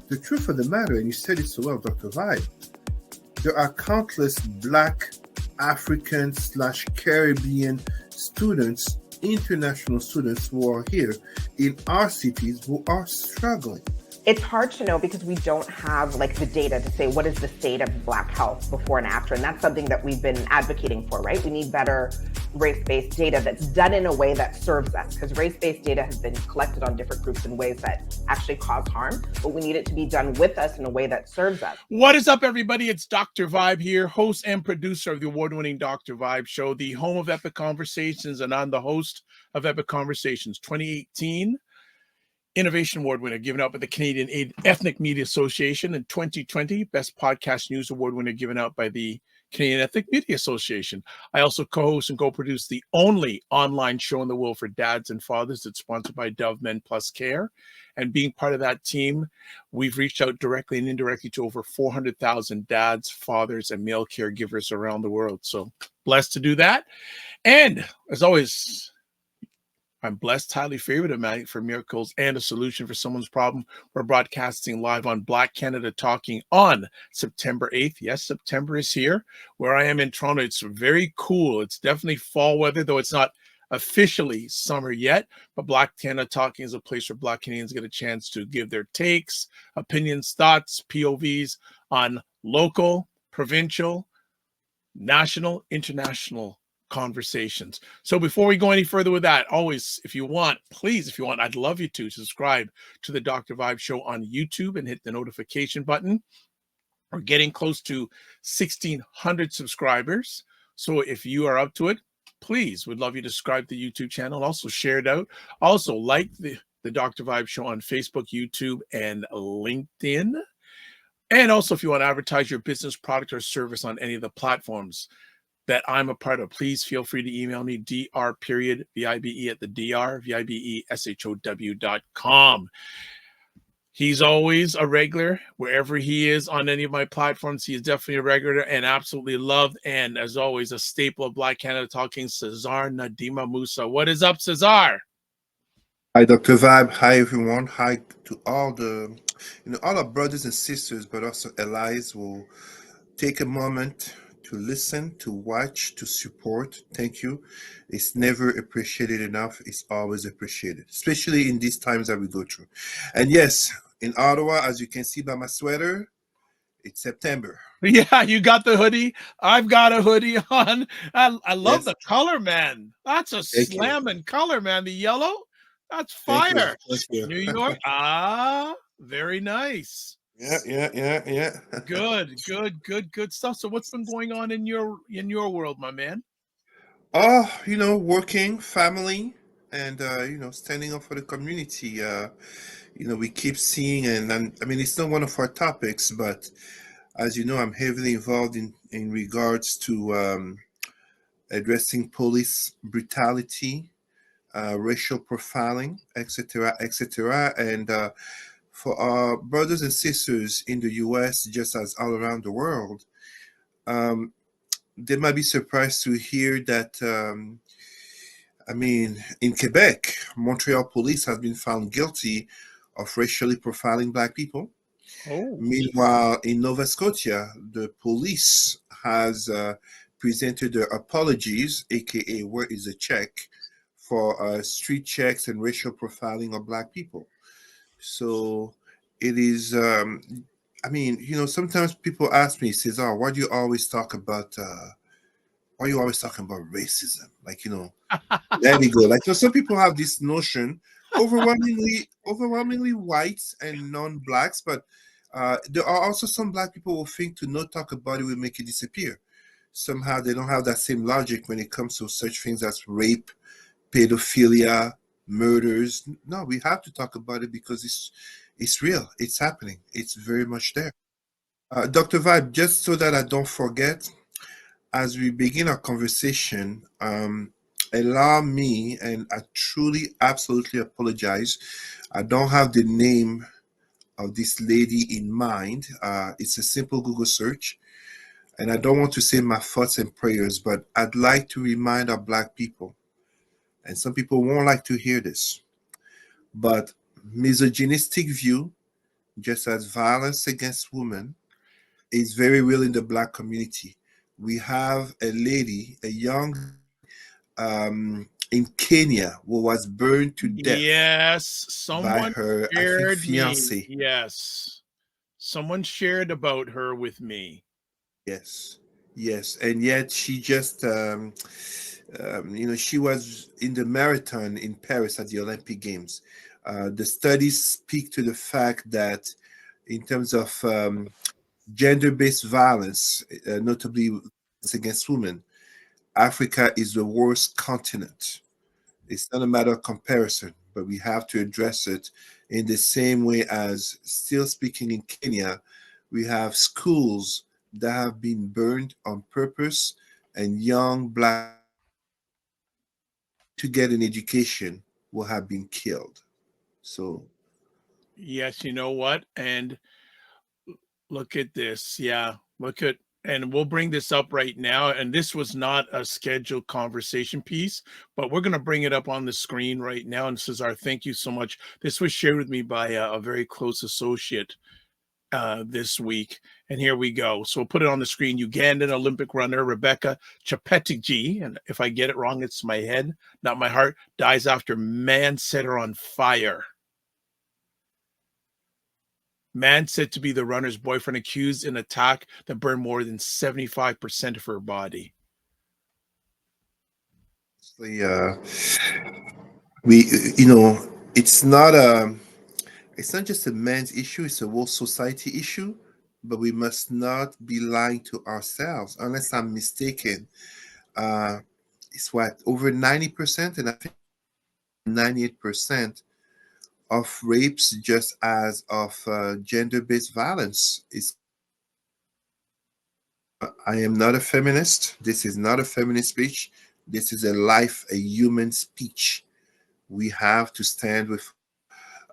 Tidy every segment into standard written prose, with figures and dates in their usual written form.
the truth of the matter, and you said it so well, Dr. Vibe, there are countless Black, African slash Caribbean students, international students who are here in our cities who are struggling. It's hard to know because we don't have like the data to say what is the state of Black health before and after. And that's something that we've been advocating for, right? We need better race-based data that's done in a way that serves us, because race-based data has been collected on different groups in ways that actually cause harm, but we need it to be done with us in a way that serves us. What is up, everybody? It's Dr. Vibe here, host and producer of the award-winning Dr. Vibe Show, the home of Epic Conversations, and I'm the host of Epic Conversations 2018 Innovation Award winner given out by the Canadian Ethnic Media Association, and 2020 Best Podcast News Award winner given out by the Canadian Ethnic Media Association. I also co-host and co-produce the only online show in the world for dads and fathers that's sponsored by Dove Men Plus Care. And being part of that team, we've reached out directly and indirectly to over 400,000 dads, fathers, and male caregivers around the world. So blessed to do that. And as always, I'm blessed, highly favored of Magic for miracles and a solution for someone's problem. We're broadcasting live on Black Canada Talking on September 8th. Yes, September is here. Where I am in Toronto, it's very cool. It's definitely fall weather, though it's not officially summer yet. But Black Canada Talking is a place where Black Canadians get a chance to give their takes, opinions, thoughts, POVs on local, provincial, national, international conversations. So before we go any further with that, always, if you want, I'd love you to subscribe to the Dr. Vibe Show on YouTube and hit the notification button. We're getting close to 1,600 subscribers. So if you are up to it, please, would love you to subscribe to the YouTube channel and also share it out. Also like the Dr. Vibe Show on Facebook, YouTube, and LinkedIn. And also if you want to advertise your business, product, or service on any of the platforms that I'm a part of, please feel free to email me, dr.vibe at the dr.vibeshow.com. He's always a regular wherever he is on any of my platforms. He is definitely a regular and absolutely loved. And as always, a staple of Black Canada Talking, Cesar Ndema-Moussa. What is up, Cesar? Hi, Dr. Vibe. Hi, everyone. Hi to all the, all our brothers and sisters, but also allies will take a moment to listen, to watch, to support. Thank you. It's never appreciated enough. It's always appreciated, especially in these times that we go through. And yes, in Ottawa, as you can see by my sweater, it's September. Yeah, you got the hoodie. I've got a hoodie on. I love the color, man. That's a slamming color, man. The yellow, that's fire. Thank you. New York. Very nice. Yeah. Good stuff. So what's been going on in your world, my man? Working, family, and standing up for the community. We keep seeing, and it's not one of our topics, but as you know, I'm heavily involved in regards to addressing police brutality, racial profiling, etc., and for our brothers and sisters in the U.S., just as all around the world, they might be surprised to hear that, in Quebec, Montreal police has been found guilty of racially profiling Black people. Oh. Meanwhile, in Nova Scotia, the police has presented their apologies, aka where is a check, for street checks and racial profiling of Black people. So it is, sometimes people ask me, Cesar, why do you always talk about, racism? There we go. Some people have this notion, overwhelmingly whites and non-Blacks, but there are also some Black people who think to not talk about it will make it disappear. Somehow they don't have that same logic when it comes to such things as rape, pedophilia, murders. No, we have to talk about it because it's real. It's happening. It's very much there. Dr. Vibe, just so that I don't forget, as we begin our conversation, allow me, and I truly, absolutely apologize. I don't have the name of this lady in mind. It's a simple Google search. And I don't want to say my thoughts and prayers, but I'd like to remind our Black people, and some people won't like to hear this, but misogynistic view, just as violence against women is very real in the Black community. We have a lady, a young in Kenya, who was burned to death Yes, by someone her, I think, shared me. fiance. Yes, someone shared about her with me. Yes, yes, and yet she just, she was in the marathon in Paris at the Olympic Games. The studies speak to the fact that, in terms of gender-based violence, notably violence against women, Africa is the worst continent. It's not a matter of comparison, but we have to address it in the same way as, still speaking in Kenya, we have schools that have been burned on purpose, and young Black to get an education will have been killed. So, Yes, you know what? And look at this. Yeah, look at, and we'll bring this up right now. And this was not a scheduled conversation piece, but we're going to bring it up on the screen right now. And Cesar, thank you so much. This was shared with me by a very close associate this week. And here we go. So we'll put it on the screen. Ugandan Olympic runner Rebecca Cheptegei, and if I get it wrong, it's my head, not my heart, dies after man set her on fire. Man said to be the runner's boyfriend accused in an attack that burned more than 75% of her body. uh, we, you know, it's not a, it's not just a man's issue; it's a whole society issue. But we must not be lying to ourselves, unless I'm mistaken. Uh, it's what, over 90%, and I think 98% of rapes, just as of gender-based violence. Is I am not a feminist. This is not a feminist speech. This is a life, a human speech. We have to stand with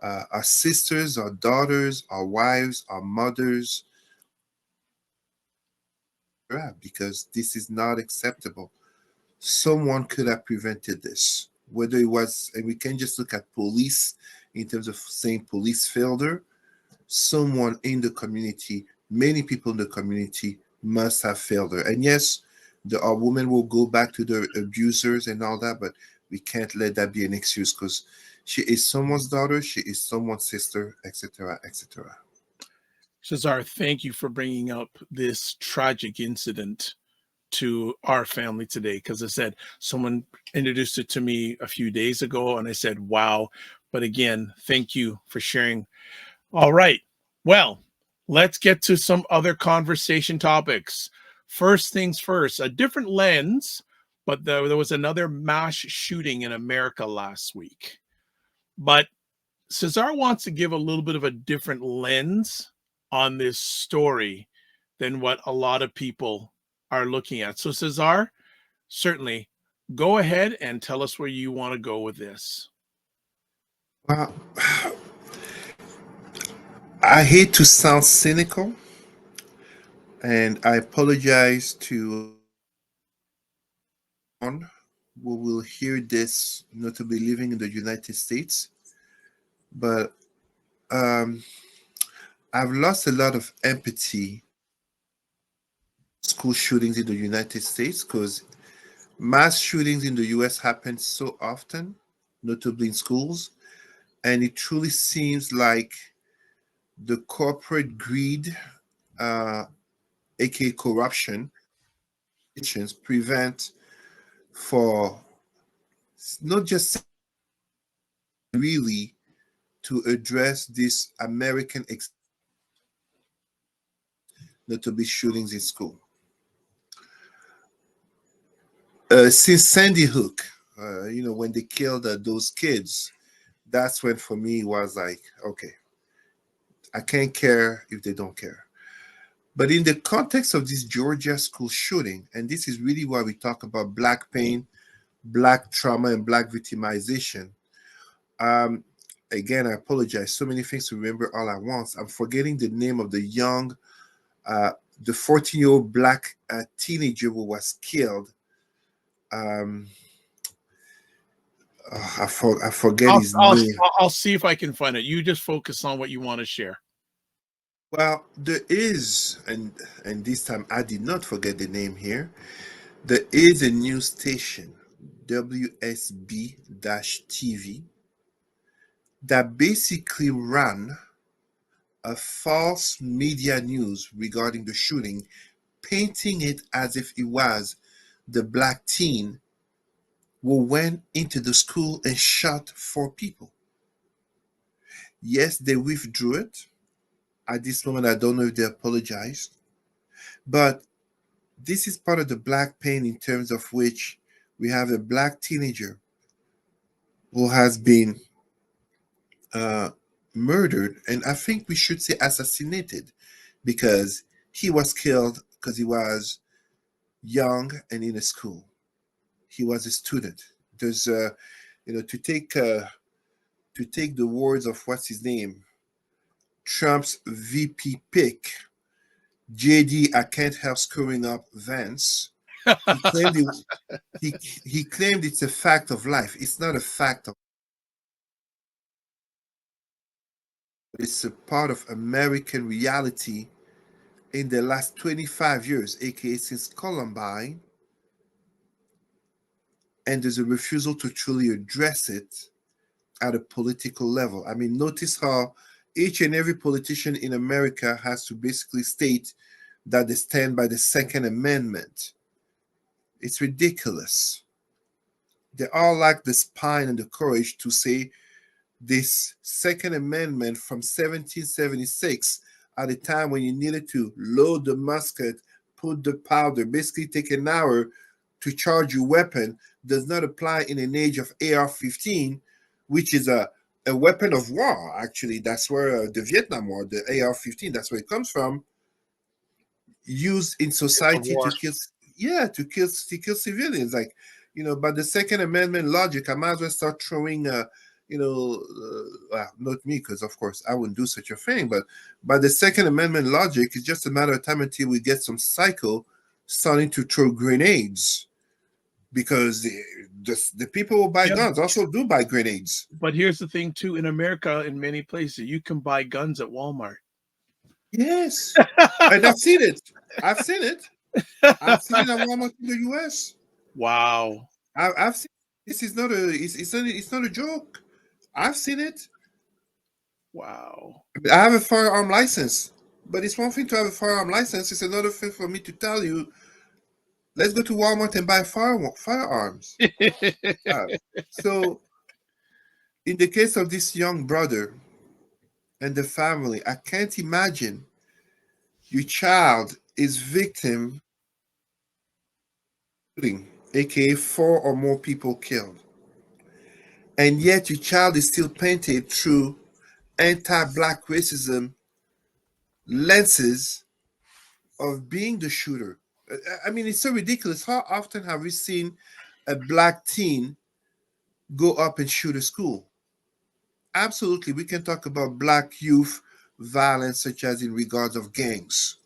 our sisters, our daughters, our wives, our mothers, because this is not acceptable. Someone could have prevented this. Whether it was, and we can just look at police in terms of saying police failure, someone in the community, many people in the community must have failed her. And yes, our women will go back to the abusers and all that, but we can't let that be an excuse, because she is someone's daughter, she is someone's sister, etc., etc. Cesar, thank you for bringing up this tragic incident to our family today. Because I said, someone introduced it to me a few days ago, and I said, wow. But again, thank you for sharing. All right. Well, let's get to some other conversation topics. First things first, a different lens, but there was another mass shooting in America last week. But Cesar wants to give a little bit of a different lens on this story than what a lot of people are looking at. So, Cesar, certainly go ahead and tell us where you want to go with this. Well, I hate to sound cynical, and I apologize to one who will hear this, notably living in the United States. But um, I've lost a lot of empathy school shootings in the United States, because mass shootings in the US happen so often, notably in schools, and it truly seems like the corporate greed, uh, aka corruption, prevent for not just really to address this American, notably shootings in school. Since Sandy Hook, when they killed those kids, that's when for me it was like, okay, I can't care if they don't care. But in the context of this Georgia school shooting, and this is really why we talk about Black pain, Black trauma, and Black victimization. Um, Again, I apologize. So many things to remember all at once. I'm forgetting the name of the young, the 14-year-old Black teenager who was killed. Um, I forget I'll, his I'll name. I'll see if I can find it. You just focus on what you want to share. Well, there is, and this time I did not forget the name here. There is a news station, WSB-TV, that basically ran a false media news regarding the shooting, painting it as if it was the black teen who went into the school and shot four people. Yes, they withdrew it. At this moment, I don't know if they apologized, but this is part of the black pain in terms of which we have a black teenager who has been uh, murdered, and I think we should say assassinated, because he was killed because he was young and in a school. He was a student. There's, to take the words of what's his name, Trump's VP pick, JD. I can't help screwing up Vance. He claimed he claimed it's a fact of life. It's not a fact of. It's a part of American reality in the last 25 years, aka since Columbine, and there's a refusal to truly address it at a political level. I mean, notice how each and every politician in America has to basically state that they stand by the Second Amendment. It's ridiculous. They all lack the spine and the courage to say this Second Amendment from 1776, at a time when you needed to load the musket, put the powder, basically take an hour to charge your weapon, does not apply in an age of AR-15, which is a weapon of war. Actually, that's where the Vietnam War, the AR-15, that's where it comes from, used in Of society to war. kill, yeah, to kill civilians. Like, by the Second Amendment logic, I might as well start throwing well, not me, because of course I wouldn't do such a thing, but by the Second Amendment logic, it's just a matter of time until we get some psycho starting to throw grenades, because the people who buy Yeah, guns also do buy grenades. but here's the thing too. In America, in many places, you can buy guns at Walmart. Yes, and I've seen it. I've seen it. I've seen it at Walmart in the US. Wow. I've seen. This is not a. It's not a joke. I've seen it. Wow. I have a firearm license, but it's one thing to have a firearm license. It's another thing for me to tell you, let's go to Walmart and buy firearms. Uh, so, in the case of this young brother and the family, I can't imagine your child is victim, aka four or more people killed, and yet your child is still painted through anti-black racism lenses of being the shooter. I mean, it's so ridiculous. How often have we seen a black teen go up and shoot a school? Absolutely, we can talk about black youth violence, such as in regards of gangs,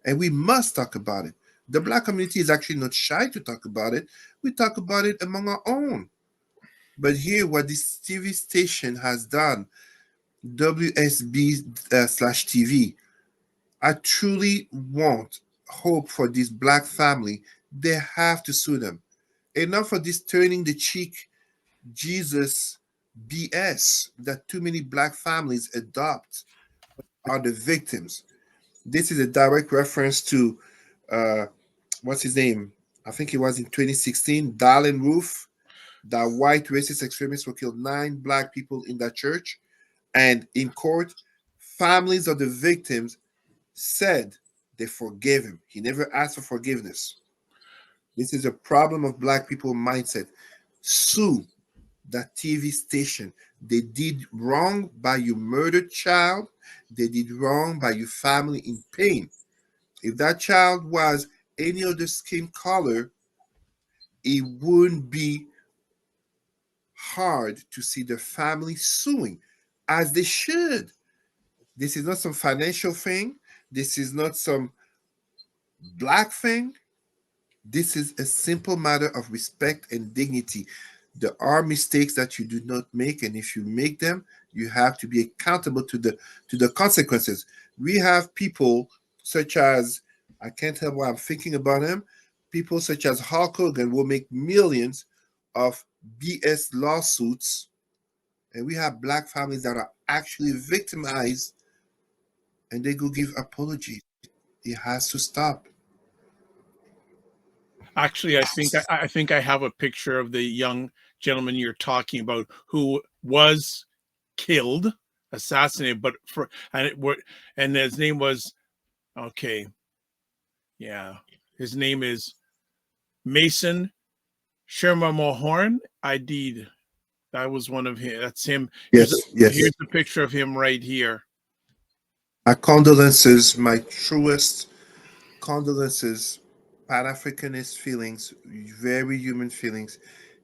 and we must talk about it. The black community is actually not shy to talk about it. We talk about it among our own. But here, what this TV station has done, WSB slash TV, I truly want hope for this black family. They have to sue them. Enough of this turning the cheek Jesus BS that too many black families adopt are the victims. This is a direct reference to uh, what's his name? I think it was in 2016, Darlene Roof, that white racist extremists who killed 9 black people in that church. And in court, families of the victims said they forgave him. He never asked for forgiveness. This is a problem of black people mindset. Sue that TV station. They did wrong by your murdered child. They did wrong by your family in pain. If that child was any other skin color, it wouldn't be hard to see the family suing, as they should. This is not some financial thing. This is not some black thing. This is a simple matter of respect and dignity. There are mistakes that you do not make, and if you make them, You have to be accountable to the consequences. We have people such as, I can't tell why I'm thinking about him. People such as Hulk Hogan will make millions of BS lawsuits, and we have black families that are actually victimized, and they go give apology. It has to stop. Actually, I think I have a picture of the young gentleman you're talking about who was killed, assassinated, but for and it were and his name was okay, yeah. His name is Mason Sherma Mohorn. I did. That was one of him. That's him. Yes, yes. Here's the picture of him right here. My condolences, my truest condolences, Pan Africanist feelings, very human feelings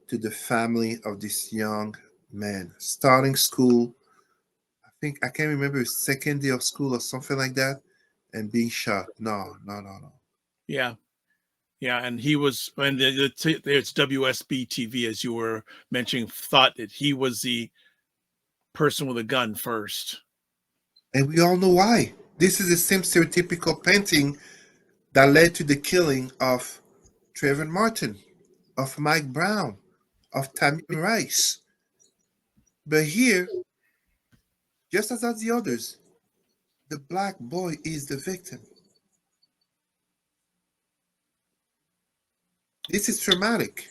to the family of this young man. Starting school, I think, I can't remember his second day of school or something like that, and being shot. No, no, no, no. Yeah. Yeah, and he was, and it's WSB TV, as you were mentioning, thought that he was the person with a gun first. And we all know why. This is the same stereotypical painting that led to the killing of Trayvon Martin, of Mike Brown, of Tamir Rice. But here, just as the others, the black boy is the victim. This is traumatic.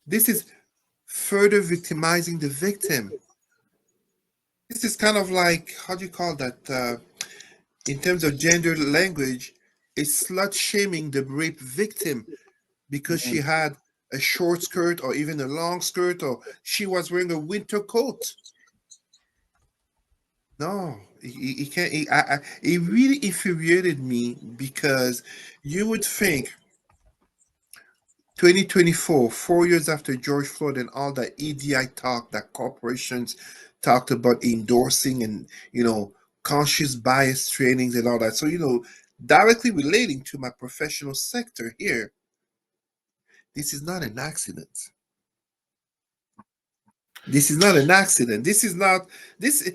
This is further victimizing the victim. This is kind of like, how do you call that? In terms of gender language, it's slut shaming the rape victim because she had a short skirt or even a long skirt or she was wearing a winter coat. No, he can't. It really infuriated me because you would think 2024, 4 years after George Floyd and all that EDI talk that corporations talked about endorsing and, conscious bias trainings and all that. So, directly relating to my professional sector here, this is not an accident. This is not an accident. This is not, this,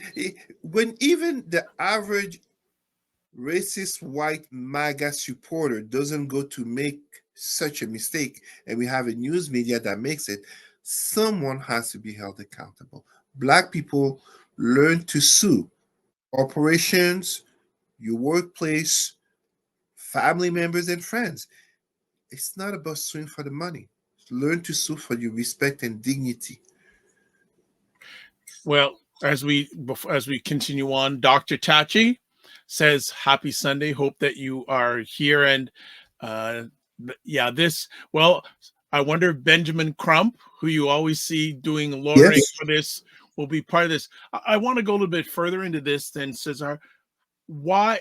when even the average racist white MAGA supporter doesn't go to make such a mistake, and we have a news media that makes it, someone has to be held accountable. Black people learn to sue corporations, your workplace, family members, and friends. It's not about suing for the money. Learn to sue for your respect and dignity. Well, as we continue on, Dr. Tachi says, "Happy Sunday. Hope that you are here." And uh, yeah, this. Well, I wonder if Benjamin Crump, who you always see doing lawyering Yes. for this, will be part of this. I want to go a little bit further into this than Cesar. Why?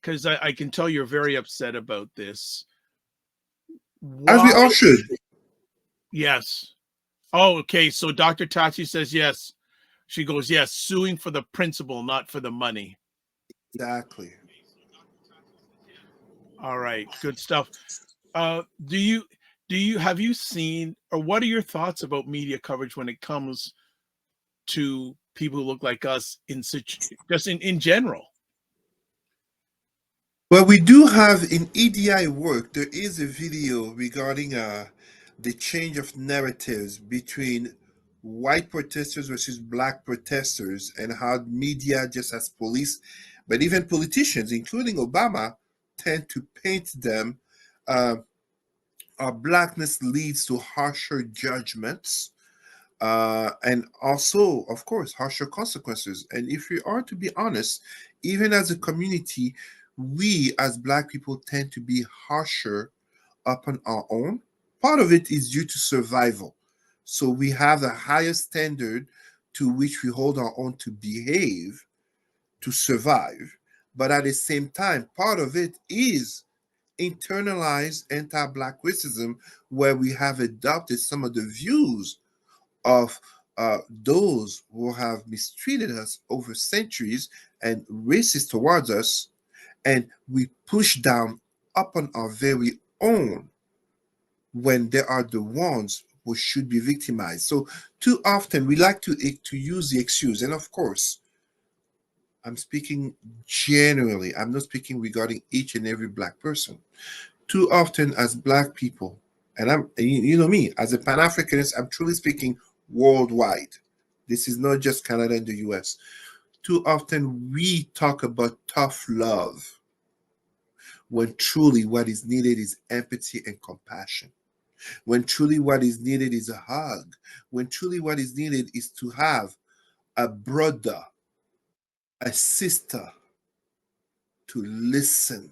Because I can tell you're very upset about this. As we Why? all should. Yes. Oh, okay. So Dr. Tachi says yes. She goes, yes, suing for the principle, not for the money. Exactly. All right, good stuff. Do you have you seen, or what are your thoughts about media coverage when it comes to people who look like us in such, just in general? Well, we do have in EDI work, there is a video regarding the change of narratives between white protesters versus black protesters and how media, just as police, but even politicians, including Obama, tend to paint them. Uh, our blackness leads to harsher judgments and also, of course, harsher consequences. And if we are to be honest, even as a community, we as Black people tend to be harsher upon our own. Part of it is due to survival. So we have a higher standard to which we hold our own to behave, to survive. But at the same time, part of it is internalized anti Black racism, where we have adopted some of the views of those who have mistreated us over centuries and racist towards us, and we push down upon our very own when they are the ones who should be victimized. So too often we like to use the excuse, and of course, I'm speaking generally. I'm not speaking regarding each and every black person. Too often, as black people, and you know me, as a Pan Africanist, I'm truly speaking worldwide. This is not just Canada and the US. Too often, we talk about tough love when truly what is needed is empathy and compassion. When truly what is needed is a hug. When truly what is needed is to have a brother, a sister to listen,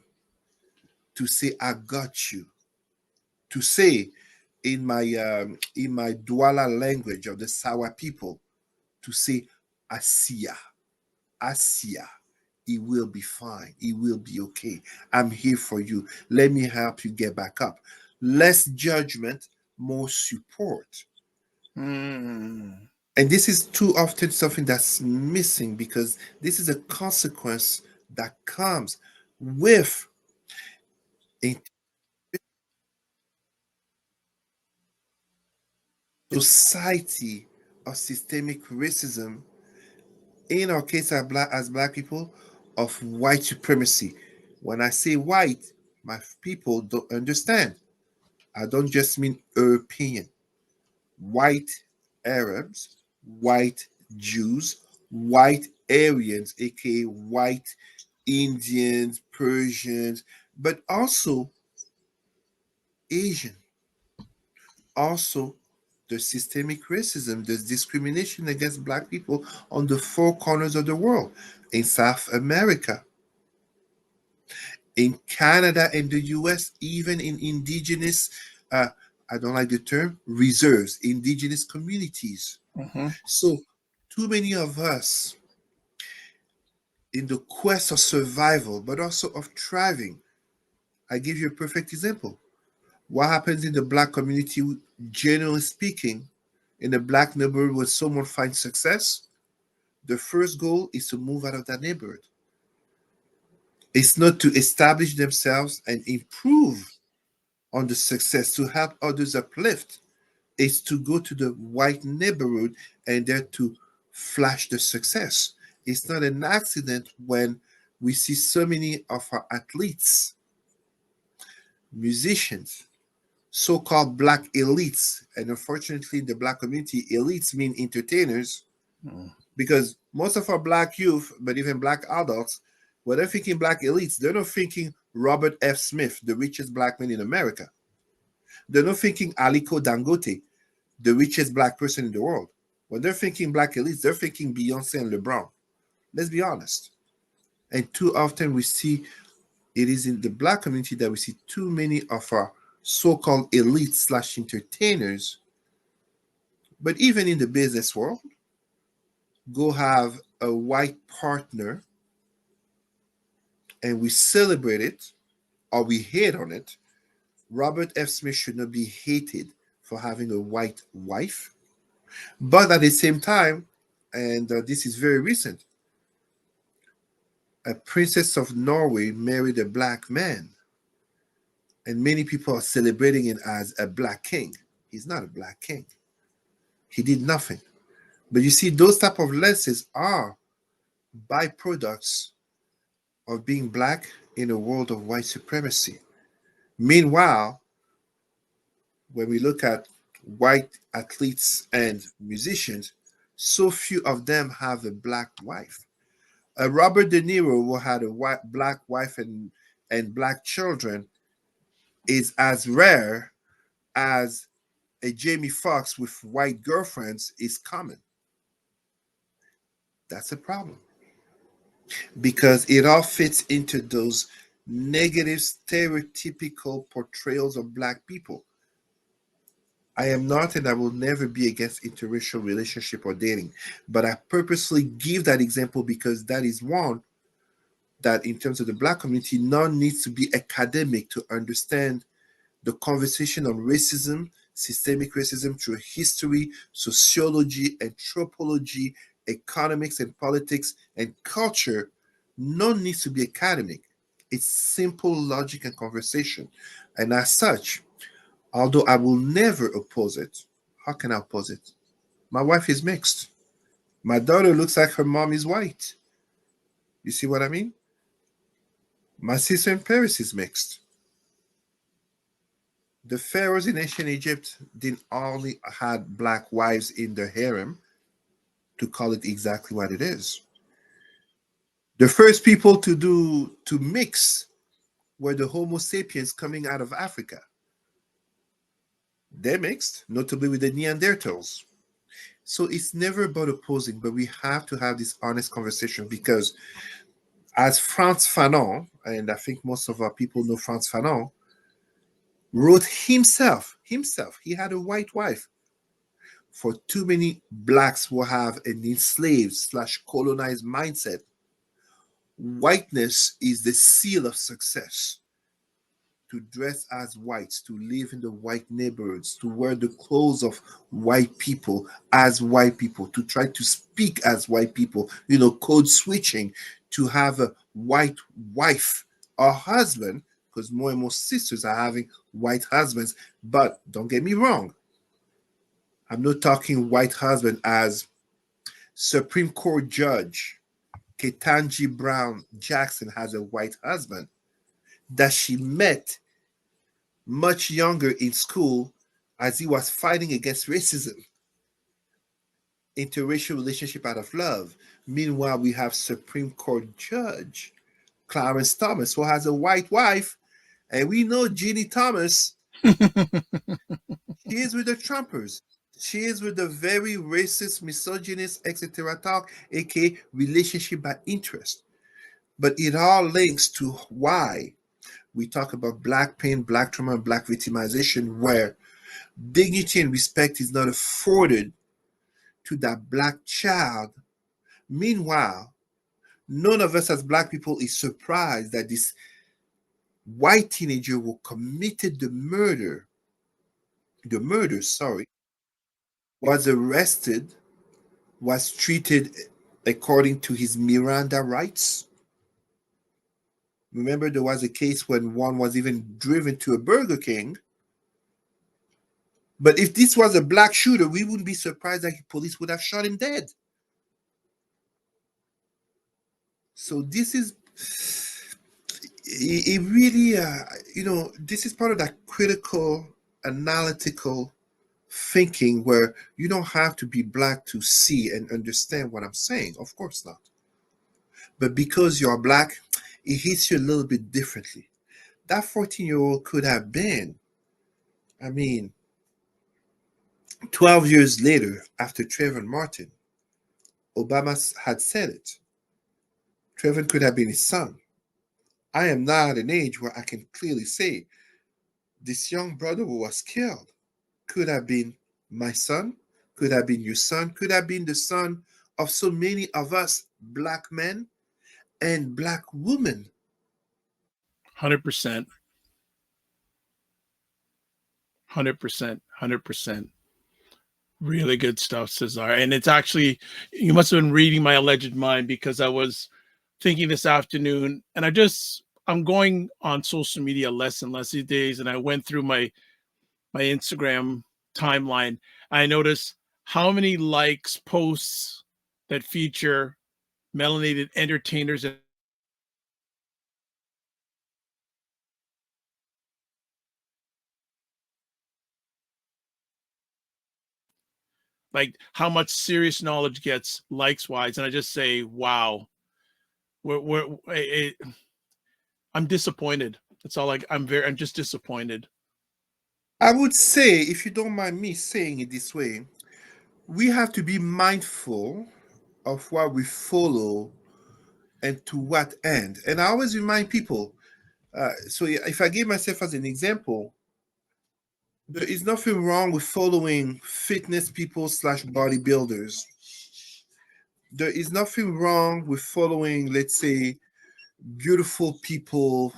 to say, I got you, to say in my Douala language of the Sawa people, to say, Asia, Asia, it will be fine. It will be okay. I'm here for you. Let me help you get back up. Less judgment, more support. Mm. And this is too often something that's missing because this is a consequence that comes with a society of systemic racism, in our case as black people, of white supremacy. When I say white, my people don't understand. I don't just mean European. White Arabs, white Jews, white Aryans, aka white Indians, Persians, but also Asian. Also, the systemic racism, the discrimination against black people on the four corners of the world, in South America, in Canada and the US, even in indigenous, uh, I don't like the term, reserves, indigenous communities. Mm-hmm. So, too many of us, in the quest of survival, but also of thriving, I give you a perfect example. What happens in the black community, generally speaking, in a black neighborhood when someone finds success? The first goal is to move out of that neighborhood. It's not to establish themselves and improve on the success, to help others uplift. It's to go to the white neighborhood and there to flash the success. It's not an accident when we see so many of our athletes, musicians, so-called black elites, and unfortunately in the black community, elites mean entertainers, Mm. because most of our black youth, but even black adults, when they're thinking black elites, they're not thinking Robert F. Smith, the richest black man in America. They're not thinking Aliko Dangote, the richest black person in the world. When they're thinking black elites, they're thinking Beyonce and LeBron. Let's be honest. And too often we see it is in the black community that we see too many of our so-called elites slash entertainers, but even in the business world, go have a white partner and we celebrate it or we hate on it. Robert F. Smith should not be hated for having a white wife. But at the same time, and this is very recent, a princess of Norway married a black man. And many people are celebrating it as a black king. He's not a black king. He did nothing. But you see, those type of lenses are byproducts of being black in a world of white supremacy. Meanwhile, when we look at white athletes and musicians, so few of them have a black wife. Robert De Niro, who had a black wife and black children, is as rare as a Jamie Foxx with white girlfriends is common. That's a problem because it all fits into those negative, stereotypical portrayals of black people. I am not and I will never be against interracial relationship or dating, but I purposely give that example because that is one that, in terms of the black community, none needs to be academic to understand the conversation on racism, systemic racism through history, sociology, anthropology, economics and politics, and culture. None needs to be academic. It's simple logic and conversation. And as such, although I will never oppose it, How can I oppose it? My wife is mixed. My daughter looks like her mom is white. You see what I mean? My sister in Paris is mixed. The pharaohs in ancient Egypt didn't only had black wives in their harem to call it exactly what it is. The first people to mix were the Homo sapiens coming out of Africa. They mixed, notably with the Neanderthals. So it's never about opposing, but we have to have this honest conversation because, as Frantz Fanon, and I think most of our people know Frantz Fanon, wrote himself, he had a white wife. For too many blacks who have an enslaved slash colonized mindset, whiteness is the seal of success. To dress as whites, to live in the white neighborhoods, to wear the clothes of white people as white people, to try to speak as white people, code switching, to have a white wife or husband, because more and more sisters are having white husbands. But don't get me wrong, I'm not talking white husband as Supreme Court Judge Ketanji Brown Jackson has a white husband that she met much younger in school as he was fighting against racism, interracial relationship out of love. Meanwhile, we have Supreme Court Judge Clarence Thomas, who has a white wife, and we know Jeannie Thomas, she is with the Trumpers. She is with the very racist, misogynist, etc. talk, aka relationship by interest. But it all links to why we talk about black pain, black trauma, and black victimization, where dignity and respect is not afforded to that black child. Meanwhile, none of us as black people is surprised that this white teenager who committed the murder, was arrested, was treated according to his Miranda rights. Remember, there was a case when one was even driven to a Burger King. But if this was a black shooter, we wouldn't be surprised that police would have shot him dead. So this is it really, this is part of that critical, analytical thinking where you don't have to be black to see and understand what I'm saying. Of course not. But because you're black, it hits you a little bit differently. That 14-year-old could have been, I mean, 12 years later, after Trayvon Martin, Obama had said it. Trayvon could have been his son. I am now at an age where I can clearly say this young brother who was killed could have been my son, could have been your son, could have been the son of so many of us black men and black women. 100%. 100%. 100%. Really good stuff, Cesar. And it's actually, you must have been reading my alleged mind, because I was thinking this afternoon, and I'm going on social media less and less these days. And I went through my Instagram timeline. I noticed how many likes posts that feature melanated entertainers and like how much serious knowledge gets likes wise. And I just say, wow, I'm disappointed. That's all. I'm just disappointed. I would say, if you don't mind me saying it this way, we have to be mindful of what we follow and to what end. And I always remind people, so if I give myself as an example, there is nothing wrong with following fitness people slash bodybuilders. There is nothing wrong with following, let's say, beautiful people,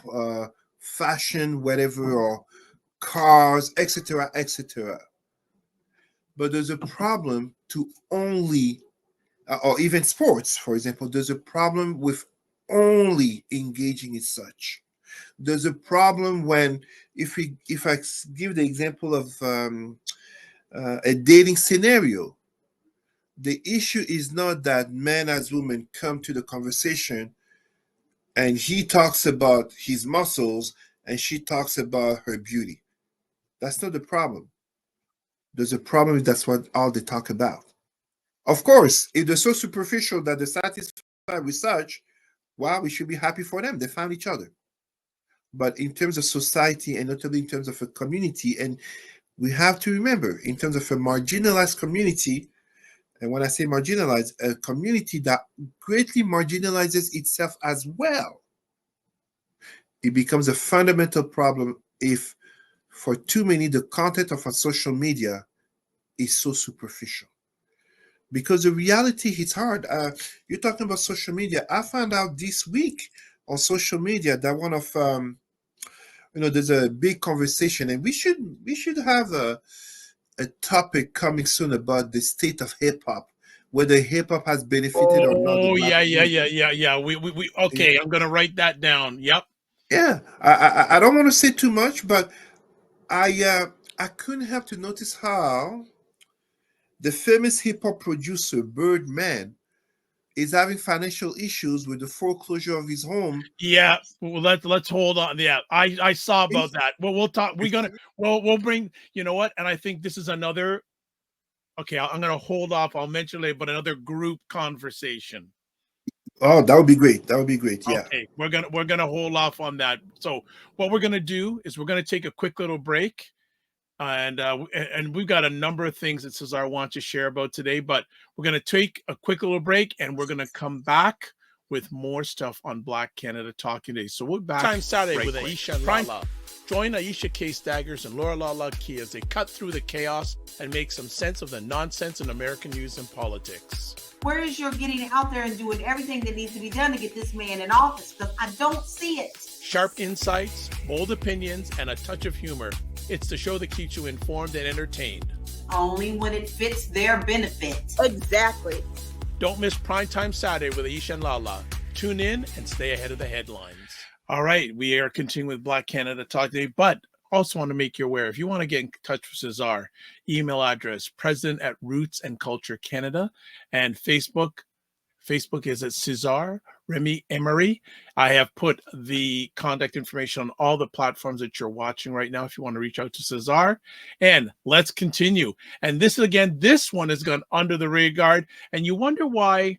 fashion, whatever, or cars, etc., etc. But there's a problem to only, or even sports, for example, there's a problem with only engaging in such. There's a problem when, if I give the example of a dating scenario. The issue is not that man as woman come to the conversation and he talks about his muscles and she talks about her beauty. That's not the problem. There's a problem if that's what all they talk about. Of course, if they're so superficial that they're satisfied with such, well, we should be happy for them. They found each other. But in terms of society and notably in terms of a community, and we have to remember, in terms of a marginalized community, and when I say marginalized, a community that greatly marginalizes itself as well, it becomes a fundamental problem if, for too many, the content of our social media is so superficial. Because the reality hits hard. You're talking about social media. I found out this week on social media that one of there's a big conversation, and we should have a topic coming soon about the state of hip hop, whether hip hop has benefited or not the Oh black yeah, yeah, community. yeah, yeah, yeah. We okay. I'm gonna write that down. Yep. Yeah, I don't want to say too much, but I couldn't help to notice how the famous hip hop producer Birdman is having financial issues with the foreclosure of his home. Yeah. Well, let's hold on. Yeah, I saw about It's, that. Well, we'll talk. We're gonna. Well, we'll bring. You know what? And I think this is another. Okay, I'm gonna hold off. I'll mention later, but another group conversation. oh, that would be great. That would be great. Yeah. Okay, we're gonna hold off on that. So what we're gonna do is we're gonna take a quick little break, and we've got a number of things that Cesar wants to share about today. But we're gonna take a quick little break, and we're gonna come back with more stuff on Black Canada Talking Today. So we're back. Time Saturday right with quick. Aisha and Lala. Join Aisha K. Staggers and Laura Lala Key as they cut through the chaos and make some sense of the nonsense in American news and politics. Where is your getting out there and doing everything that needs to be done to get this man in office? Because I don't see it. Sharp insights, bold opinions, and a touch of humor. It's the show that keeps you informed and entertained. Only when it fits their benefit. Exactly. Don't miss Primetime Saturday with Aisha and Lala. Tune in and stay ahead of the headlines. All right, we are continuing with Black Canada Talk Today, but also want to make you aware, if you want to get in touch with Cesar, email address, president@Roots and Culture Canada, and Facebook is at Cesar Remy Emery. I have put the contact information on all the platforms that you're watching right now if you want to reach out to Cesar. And let's continue. And this one has gone under the radar, and you wonder why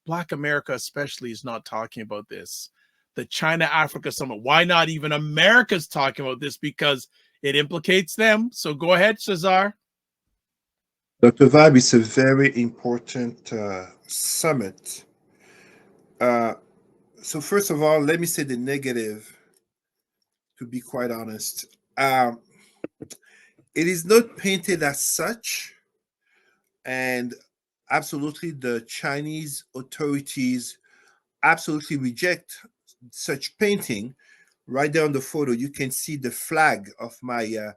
Black America especially is not talking about this. The China-Africa Summit. Why not even America's talking about this? Because it implicates them. So go ahead, Cesar. Dr. Vibe is a very important summit. So first of all, let me say the negative, to be quite honest. It is not painted as such, and absolutely the Chinese authorities absolutely reject such painting. Right there on the photo, you can see the flag of my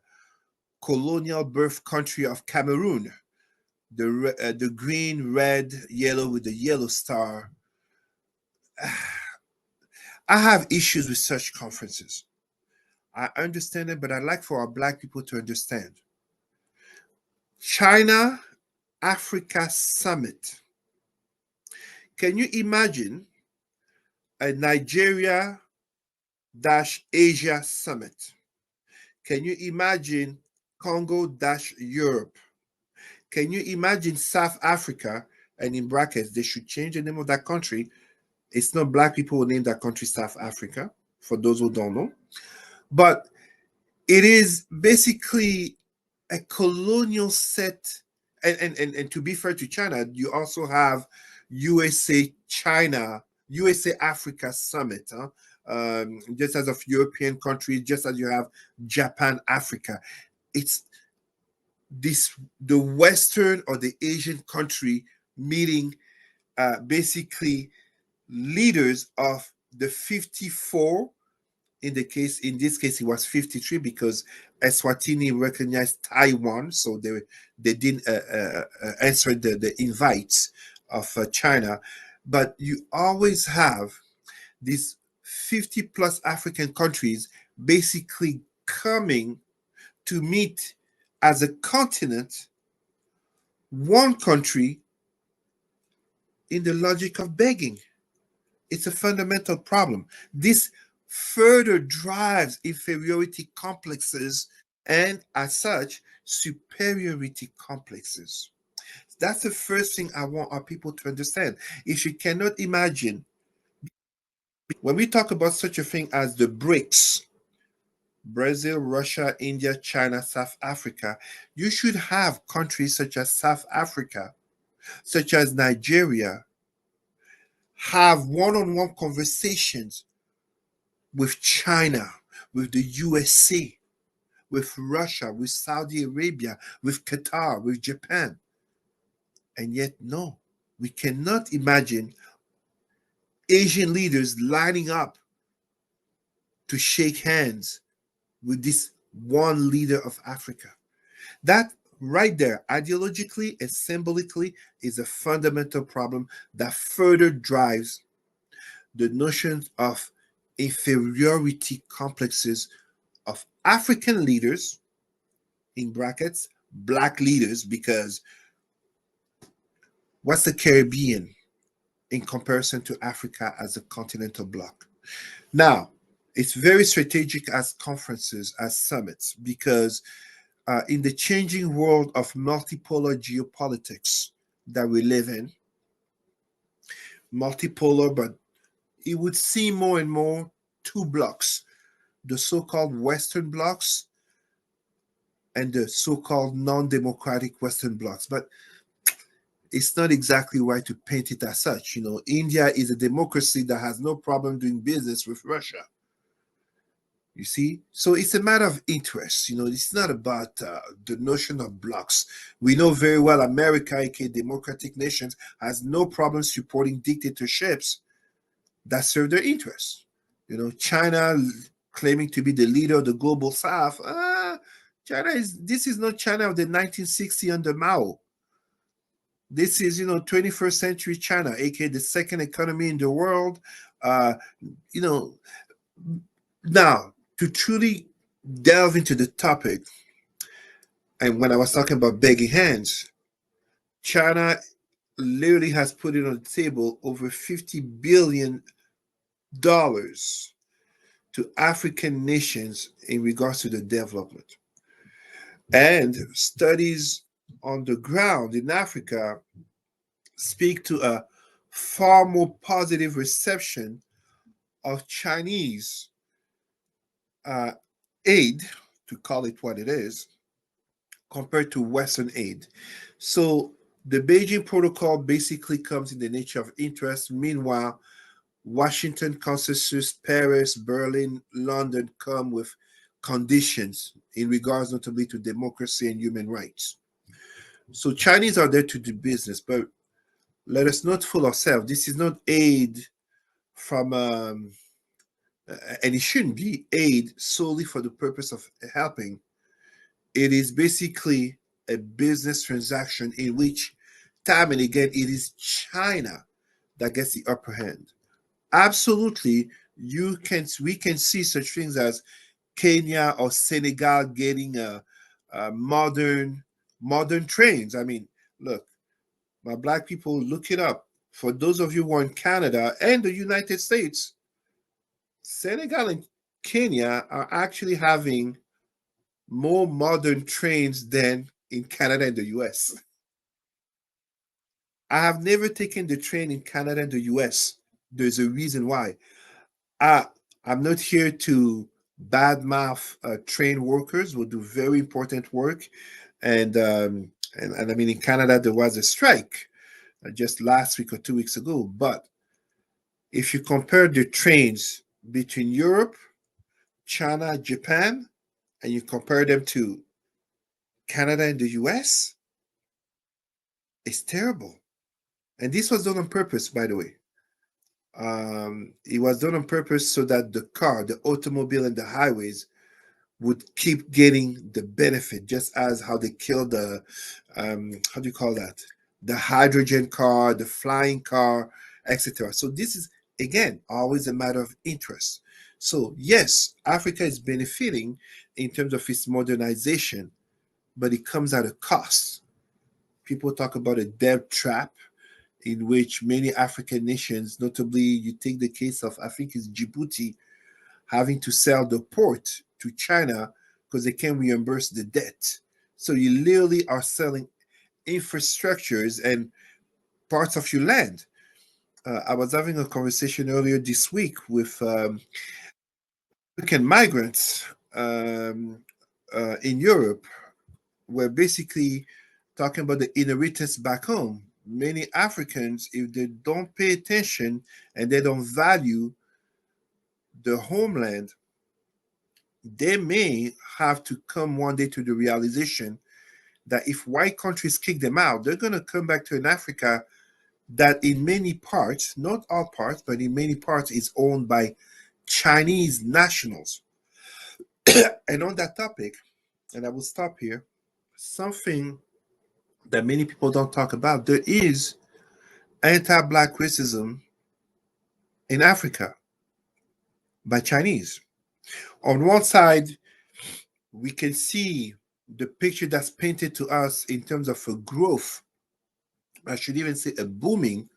colonial birth country of Cameroon. The green, red, yellow with the yellow star. I have issues with such conferences. I understand it, but I'd like for our Black people to understand. China Africa Summit. Can you imagine a Nigeria Asia Summit? Can you imagine Congo Europe? Can you imagine South Africa? And in brackets, they should change the name of that country. It's not Black people who name that country South Africa, for those who don't know. But it is basically a colonial set. And to be fair to China, you also have USA Africa Summit, just as of European countries, just as you have Japan Africa. It's the Western or the Asian country meeting basically leaders of the 54. In this case, it was 53 because Eswatini recognized Taiwan, so they didn't answer the invites of China. But you always have these 50 plus African countries basically coming to meet as a continent, one country in the logic of begging. It's a fundamental problem. This further drives inferiority complexes and, as such, superiority complexes. That's the first thing I want our people to understand. If you cannot imagine, when we talk about such a thing as the BRICS, Brazil, Russia, India, China, South Africa, you should have countries such as South Africa, such as Nigeria, have one on one conversations with China, with the USA, with Russia, with Saudi Arabia, with Qatar, with Japan. And yet, no, we cannot imagine Asian leaders lining up to shake hands with this one leader of Africa. That right there, ideologically and symbolically, is a fundamental problem that further drives the notions of inferiority complexes of African leaders, in brackets, black leaders, because what's the Caribbean in comparison to Africa as a continental bloc? Now, it's very strategic as conferences, as summits, because in the changing world of multipolar geopolitics that we live in, multipolar, but it would seem more and more two blocks, the so-called Western blocs and the so-called non-democratic Western blocs. But it's not exactly right to paint it as such. You know, India is a democracy that has no problem doing business with Russia. You see? So it's a matter of interest. You know, it's not about the notion of blocks. We know very well America, aka democratic nations, has no problem supporting dictatorships that serve their interests. You know, China claiming to be the leader of the global South. This is not China of the 1960s under Mao. This is, 21st century China, aka the second economy in the world. Uh, you know, now to truly delve into the topic, and when I was talking about begging hands, China literally has put it on the table over $50 billion to African nations in regards to the development. And studies on the ground in Africa speak to a far more positive reception of Chinese uh, aid, to call it what it is, compared to Western aid. So the Beijing Protocol basically comes in the nature of interest. Meanwhile, Washington consensus, Paris, Berlin, London come with conditions in regards notably to democracy and human rights. So Chinese are there to do business, but let us not fool ourselves. This is not aid from, and it shouldn't be aid solely for the purpose of helping. It is basically a business transaction in which, time and again, it is China that gets the upper hand. Absolutely, we can see such things as Kenya or Senegal getting a modern trains. I mean, look, my black people, look it up. For those of you who are in Canada and the United States, Senegal and Kenya are actually having more modern trains than in Canada and the US. I have never taken the train in Canada and the US. There's a reason why. I, I'm not here to badmouth train workers who do very important work. And I mean, in Canada, there was a strike just last week or 2 weeks ago. But if you compare the trains between Europe, China, Japan, and you compare them to Canada and the US, it's terrible. And this was done on purpose, by the way. It was done on purpose so that the automobile, and the highways would keep getting the benefit, just as how they killed the, how do you call that? The hydrogen car, the flying car, etc. So this is, again, always a matter of interest. So yes, Africa is benefiting in terms of its modernization, but it comes at a cost. People talk about a debt trap in which many African nations, notably, you take the case of, I think it's Djibouti, having to sell the port to China because they can't reimburse the debt. So you literally are selling infrastructures and parts of your land. I was having a conversation earlier this week with African migrants in Europe, where basically talking about the inheritance back home. Many Africans, if they don't pay attention and they don't value the homeland, they may have to come one day to the realization that if white countries kick them out, they're going to come back to an Africa that in many parts, not all parts, but in many parts is owned by Chinese nationals. And on that topic, and I will stop here, something that many people don't talk about, there is anti-black racism in Africa by Chinese. On one side, we can see the picture that's painted to us in terms of a growth, I should even say a booming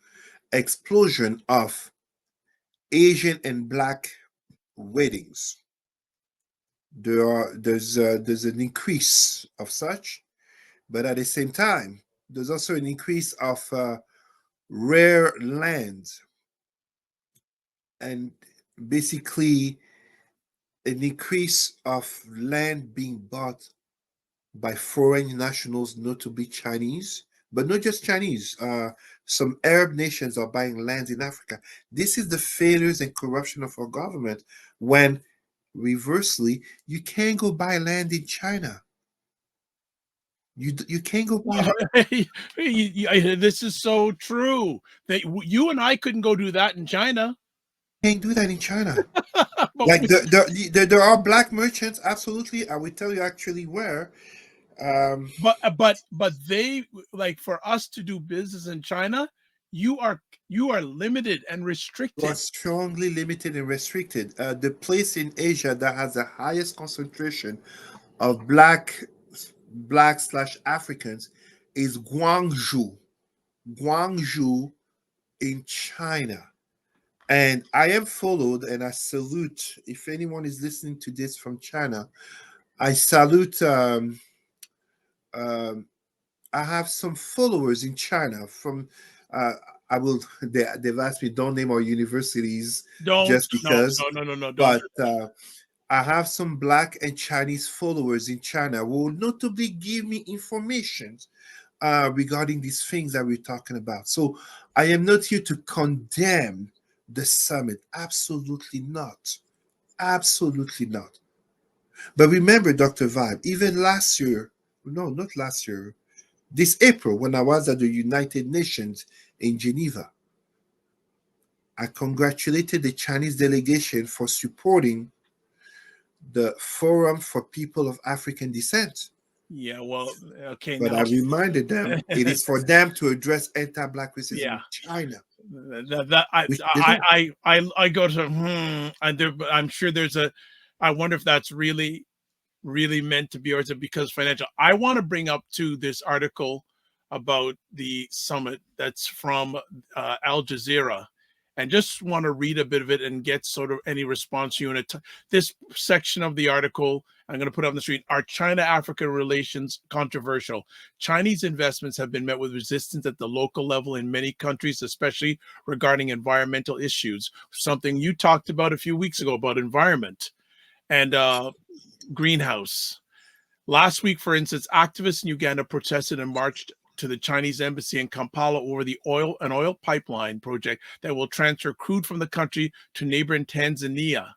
explosion of Asian and black weddings. There's an increase of such, but at the same time, there's also an increase of rare lands and basically an increase of land being bought by foreign nationals, notably Chinese, but not just Chinese. Some Arab nations are buying lands in Africa. This is the failures and corruption of our government when, reversely, you can't go buy land in China. You can't go buy land. This is so true. That you and I couldn't go do that in China. Can't do that in China. But Like there are black merchants, absolutely. I will tell you actually where. but they, like, for us to do business in China, you are limited and You are restricted. strongly limited and restricted. The place in Asia that has the highest concentration of black slash Africans is Guangzhou. Guangzhou in China. And I am followed and I salute, if anyone is listening to this from China, I salute, um, I have some followers in China from, uh, they've asked me, don't name our universities Don't, just no, because, no, no, no, no, don't. but I have some black and Chinese followers in China who will notably give me information regarding these things that we're talking about. So I am not here to condemn the summit. Absolutely not. Absolutely not. But remember, Dr. Vibe, even last year, no, not last year, this April, when I was at the United Nations in Geneva, I congratulated the Chinese delegation for supporting the Forum for People of African Descent. Yeah, well, okay, But now. I reminded them it is for them to address anti-black racism Yeah. in China. That I go to and there, but I'm sure there's a. I wonder if that's really meant to be, or is it because financial? I want to bring up to this article about the summit that's from Al Jazeera, and just want to read a bit of it and get sort of any response you want to. This section of the article I'm going to put up on the screen. Are China-Africa relations controversial? Chinese investments have been met with resistance at the local level in many countries, especially regarding environmental issues. Something you talked about a few weeks ago about environment and greenhouse. Last week, for instance, activists in Uganda protested and marched to the Chinese embassy in Kampala over an oil pipeline project that will transfer crude from the country to neighboring Tanzania.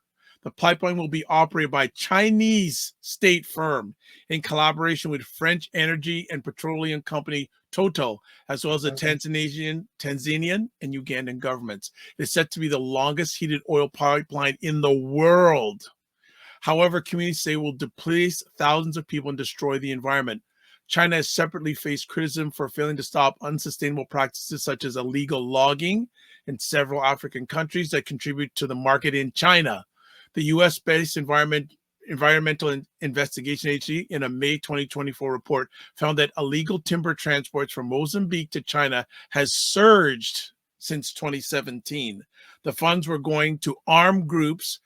The pipeline will be operated by a Chinese state firm in collaboration with French energy and petroleum company Total, as well as the Tanzanian and Ugandan governments. It is said to be the longest heated oil pipeline in the world. However, communities say it will displace thousands of people and destroy the environment. China has separately faced criticism for failing to stop unsustainable practices such as illegal logging in several African countries that contribute to the market in China. The US-based Environmental Investigation Agency, in a May 2024 report, found that illegal timber transports from Mozambique to China has surged since 2017. The funds were going to armed groups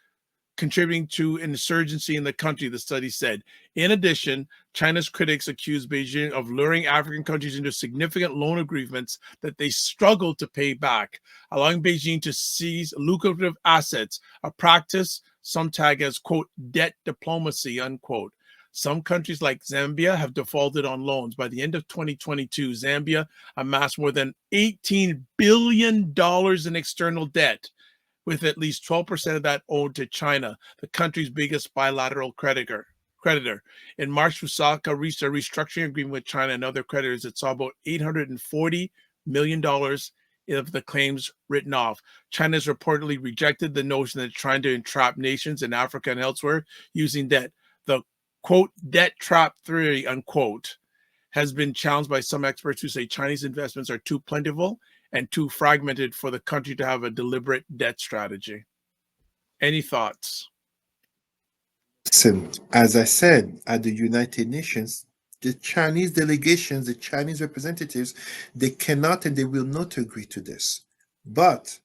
contributing to insurgency in the country, the study said. In addition, China's critics accused Beijing of luring African countries into significant loan agreements that they struggled to pay back, allowing Beijing to seize lucrative assets, a practice some tag as, quote, debt diplomacy, unquote. Some countries like Zambia have defaulted on loans. By the end of 2022, Zambia amassed more than $18 billion in external debt, with at least 12% of that owed to China, the country's biggest bilateral creditor. In March, Lusaka reached a restructuring agreement with China and other creditors that saw about $840 million of the claims written off. China has reportedly rejected the notion that it's trying to entrap nations in Africa and elsewhere using debt. The, quote, debt trap theory, unquote, has been challenged by some experts who say Chinese investments are too plentiful and too fragmented for the country to have a deliberate debt strategy. Any thoughts? Listen, as I said, at the United Nations, the Chinese delegations, the Chinese representatives, they cannot and they will not agree to this. But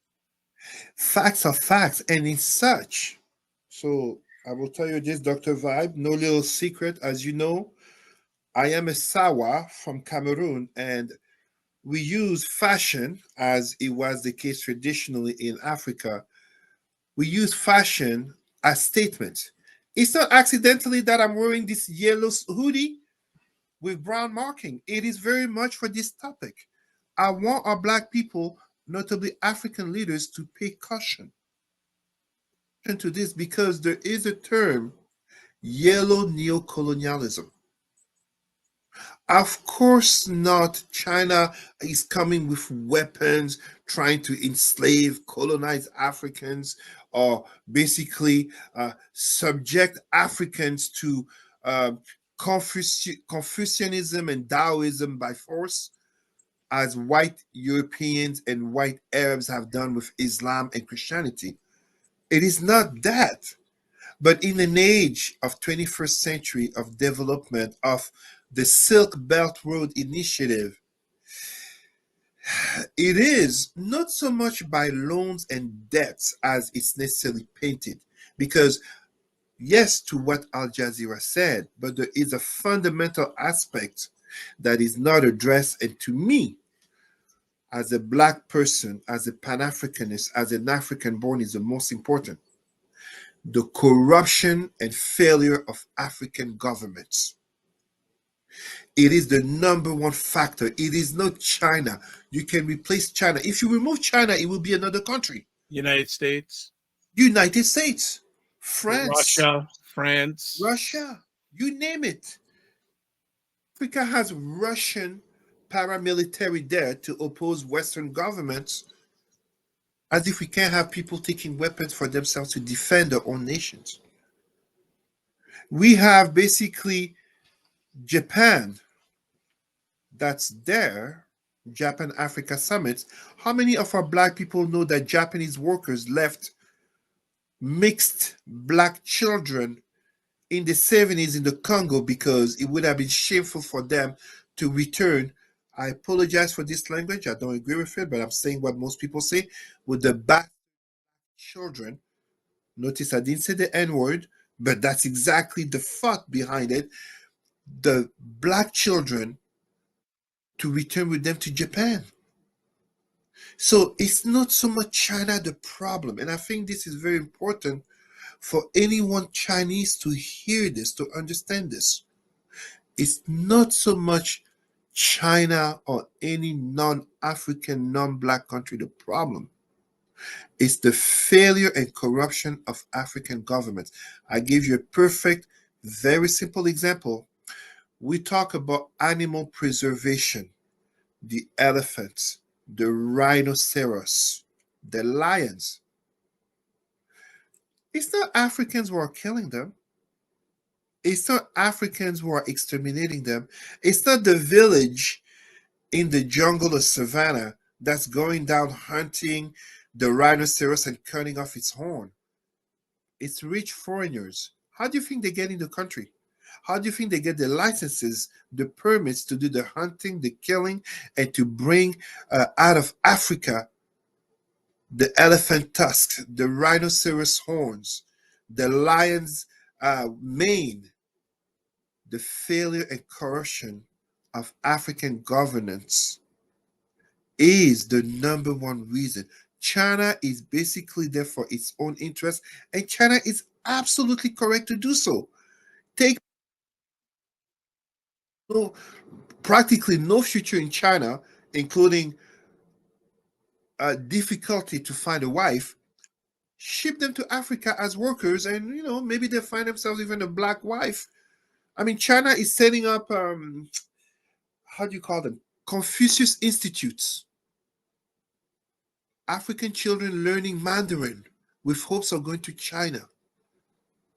facts are facts, and in such. So I will tell you this, Dr. Vibe, no little secret. As you know, I am a Sawa from Cameroon, and we use fashion, as it was the case traditionally in Africa. We use fashion as statements. It's not accidentally that I'm wearing this yellow hoodie with brown marking. It is very much for this topic. I want our Black people, notably African leaders, to pay caution to this because there is a term, yellow neocolonialism. Of course not. China is coming with weapons, trying to enslave, colonize Africans, or basically subject Africans to Confucianism and Taoism by force, as white Europeans and white Arabs have done with Islam and Christianity. It is not that. But in an age of 21st century of development of the Silk Belt Road Initiative, it is not so much by loans and debts as it's necessarily painted. Because, yes, to what Al Jazeera said, but there is a fundamental aspect that is not addressed. And to me, as a Black person, as a Pan-Africanist, as an African born, is the most important. The corruption and failure of African governments. It is the number one factor. It is not China. You can replace China. If you remove China, it will be another country. United States, United States, France, France, Russia, you name it. Africa has Russian paramilitary there to oppose Western governments, as if we can't have people taking weapons for themselves to defend their own nations. We have basically Japan that's there, Japan Africa summits. How many of our Black people know that Japanese workers left mixed Black children in the 70s in the Congo because it would have been shameful for them to return? I apologize for this language. I don't agree with it, but I'm saying what most people say, with the Black children. Notice I didn't say the N word, but that's exactly the thought behind it. The Black children to return with them to Japan. So it's not so much China the problem. And I think this is very important for anyone Chinese to hear this, to understand this. It's not so much China or any non-African, non-Black country the problem. It's the failure and corruption of African governments. I give you a perfect, very simple example. We talk about animal preservation, the elephants, the rhinoceros, the lions. It's not Africans who are killing them. It's not Africans who are exterminating them. It's not the village in the jungle or savannah that's going down hunting the rhinoceros and cutting off its horn. It's rich foreigners How do you think they get in the country? How do you think they get the licenses, the permits to do the hunting, the killing, and to bring out of Africa the elephant tusks, the rhinoceros horns, the lion's mane? The failure and corruption of African governance is the number one reason. China is basically there for its own interest, and China is absolutely correct to do so. Take no, practically no future in China, including difficulty to find a wife. Ship them to Africa as workers, and maybe they find themselves even a black wife. I mean, China is setting up how do you call them? Confucius Institutes. African children learning Mandarin with hopes of going to China,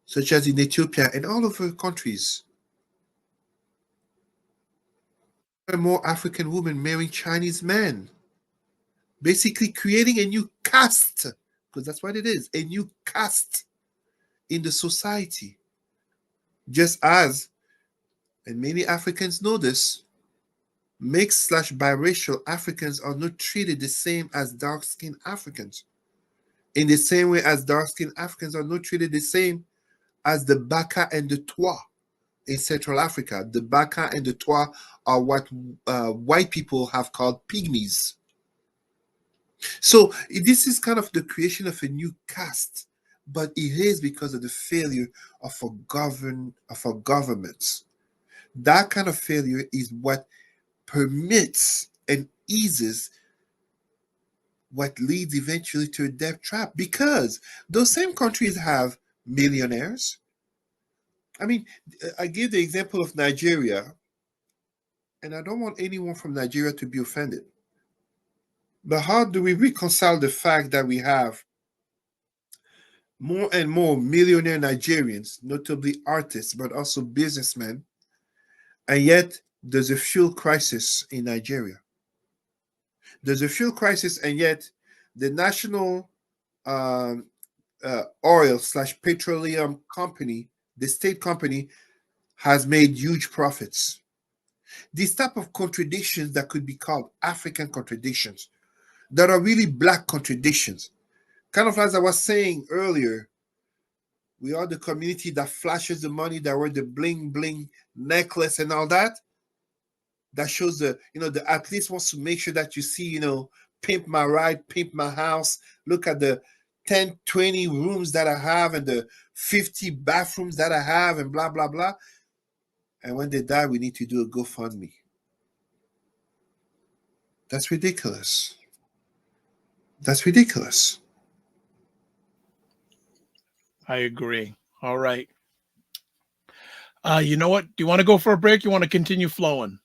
such as in Ethiopia and all over countries. And more African women marrying Chinese men, basically creating a new caste, because that's what it is, a new caste in the society. Just as, and many Africans know this, mixed/biracial Africans are not treated the same as dark-skinned Africans. In the same way as dark-skinned Africans are not treated the same as the Baka and the Twa in Central Africa. The Baka and the Twa are what white people have called pygmies. So this is kind of the creation of a new caste, but it is because of the failure of our governments. That kind of failure is what permits and eases what leads eventually to a debt trap, because those same countries have millionaires. I mean, I give the example of Nigeria, and I don't want anyone from Nigeria to be offended. But how do we reconcile the fact that we have more and more millionaire Nigerians, notably artists, but also businessmen, and yet there's a fuel crisis in Nigeria? There's a fuel crisis, and yet the national oil/petroleum company, the state company, has made huge profits. These type of contradictions that could be called African contradictions, that are really black contradictions. Kind of as I was saying earlier, we are the community that flashes the money, that wear the bling bling necklace and all that. That shows the athlete wants to make sure that you see, pimp my ride, pimp my house. Look at the 10, 20 rooms that I have and the 50 bathrooms that I have and blah, blah, blah. And when they die, we need to do a GoFundMe. That's ridiculous. That's ridiculous. I agree. All right. You know what? Do you want to go for a break? You want to continue flowing?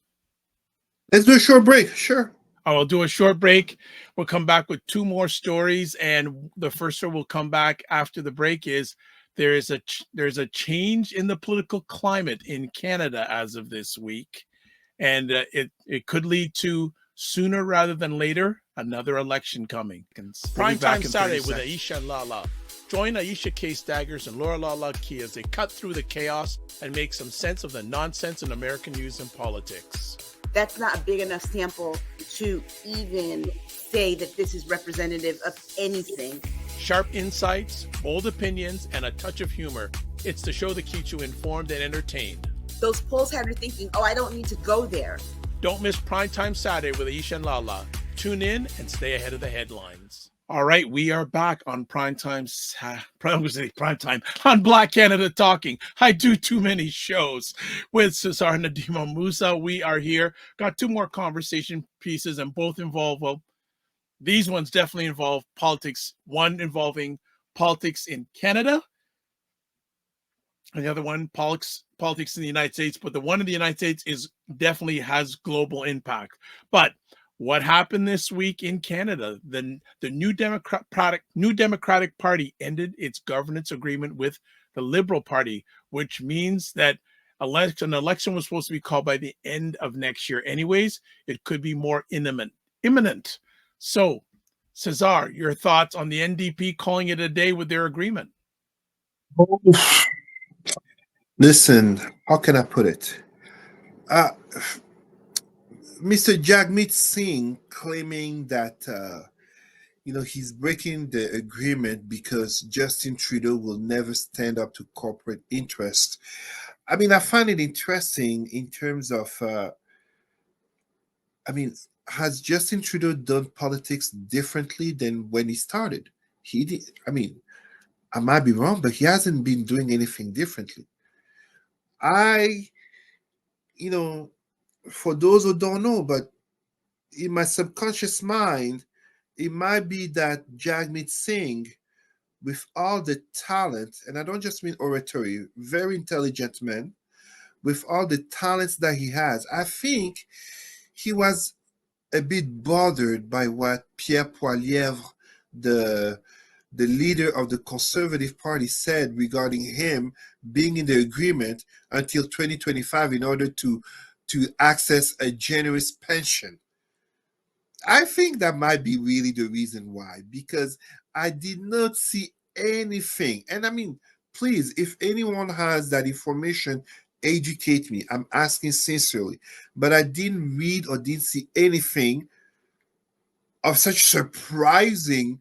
Let's do a short break. Sure. I will do a short break. We'll come back with two more stories, and the first one will come back after the break. Is there's a change in the political climate in Canada as of this week, and it could lead to, sooner rather than later, another election coming. Primetime Saturday with Aisha and Lala. Join Aisha K. Staggers and Laura Lala Key as they cut through the chaos and make some sense of the nonsense in American news and politics. That's not a big enough sample to even say that this is representative of anything. Sharp insights, bold opinions, and a touch of humor. It's the show that keeps you informed and entertained. Those polls have you thinking, oh, I don't need to go there. Don't miss Primetime Saturday with Aisha and Lala. Tune in and stay ahead of the headlines. All right, we are back on Primetime on Black Canada Talking. I do too many shows with Cesar Ndema-Moussa. We are here. Got two more conversation pieces, and both involve, well, these ones definitely involve politics. One involving politics in Canada, and the other one, politics in the United States. But the one in the United States definitely has global impact. But what happened this week in Canada? The new Democratic Party ended its governance agreement with the Liberal Party, which means that an election was supposed to be called by the end of next year. Anyways, it could be more imminent. So, Cesar, your thoughts on the NDP calling it a day with their agreement? Listen, how can I put it? Uh, Mr. Jagmeet Singh claiming that he's breaking the agreement because Justin Trudeau will never stand up to corporate interest. I mean, I find it interesting in terms of, I mean, has Justin Trudeau done politics differently than when he started? He did. I mean, I might be wrong, but he hasn't been doing anything differently. I, you know, for those who don't know, but in my subconscious mind, it might be that Jagmeet Singh, with all the talent, and I don't just mean oratory, very intelligent man, with all the talents that he has, I think he was a bit bothered by what Pierre Poilievre, the the leader of the Conservative Party, said regarding him being in the agreement until 2025 in order to access a generous pension. I think that might be really the reason why, because I did not see anything. And I mean, please, if anyone has that information, educate me. I'm asking sincerely. But I didn't read or didn't see anything of such surprising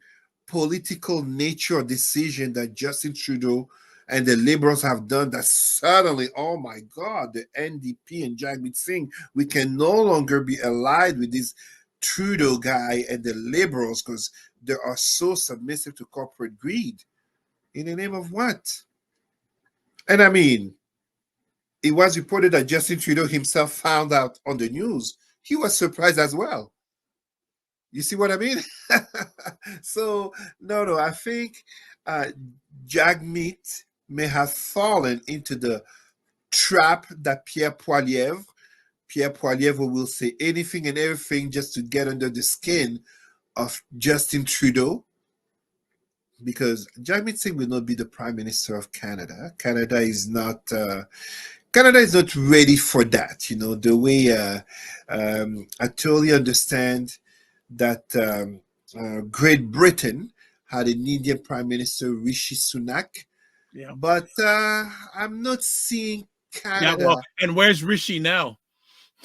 political nature or decision that Justin Trudeau and the Liberals have done, that suddenly, oh my God, the NDP and Jagmeet Singh, we can no longer be allied with this Trudeau guy and the Liberals because they are so submissive to corporate greed. In the name of what? And I mean, it was reported that Justin Trudeau himself found out on the news. He was surprised as well. You see what I mean? So, no, I think uh, Jagmeet may have fallen into the trap that Pierre Poilievre will say anything and everything just to get under the skin of Justin Trudeau, because Jagmeet Singh will not be the Prime Minister of Canada. Canada is not ready for that. The way I totally understand that Great Britain had an Indian Prime Minister, Rishi Sunak, Yeah. but I'm not seeing Yeah. Well, Canada. and where's Rishi now?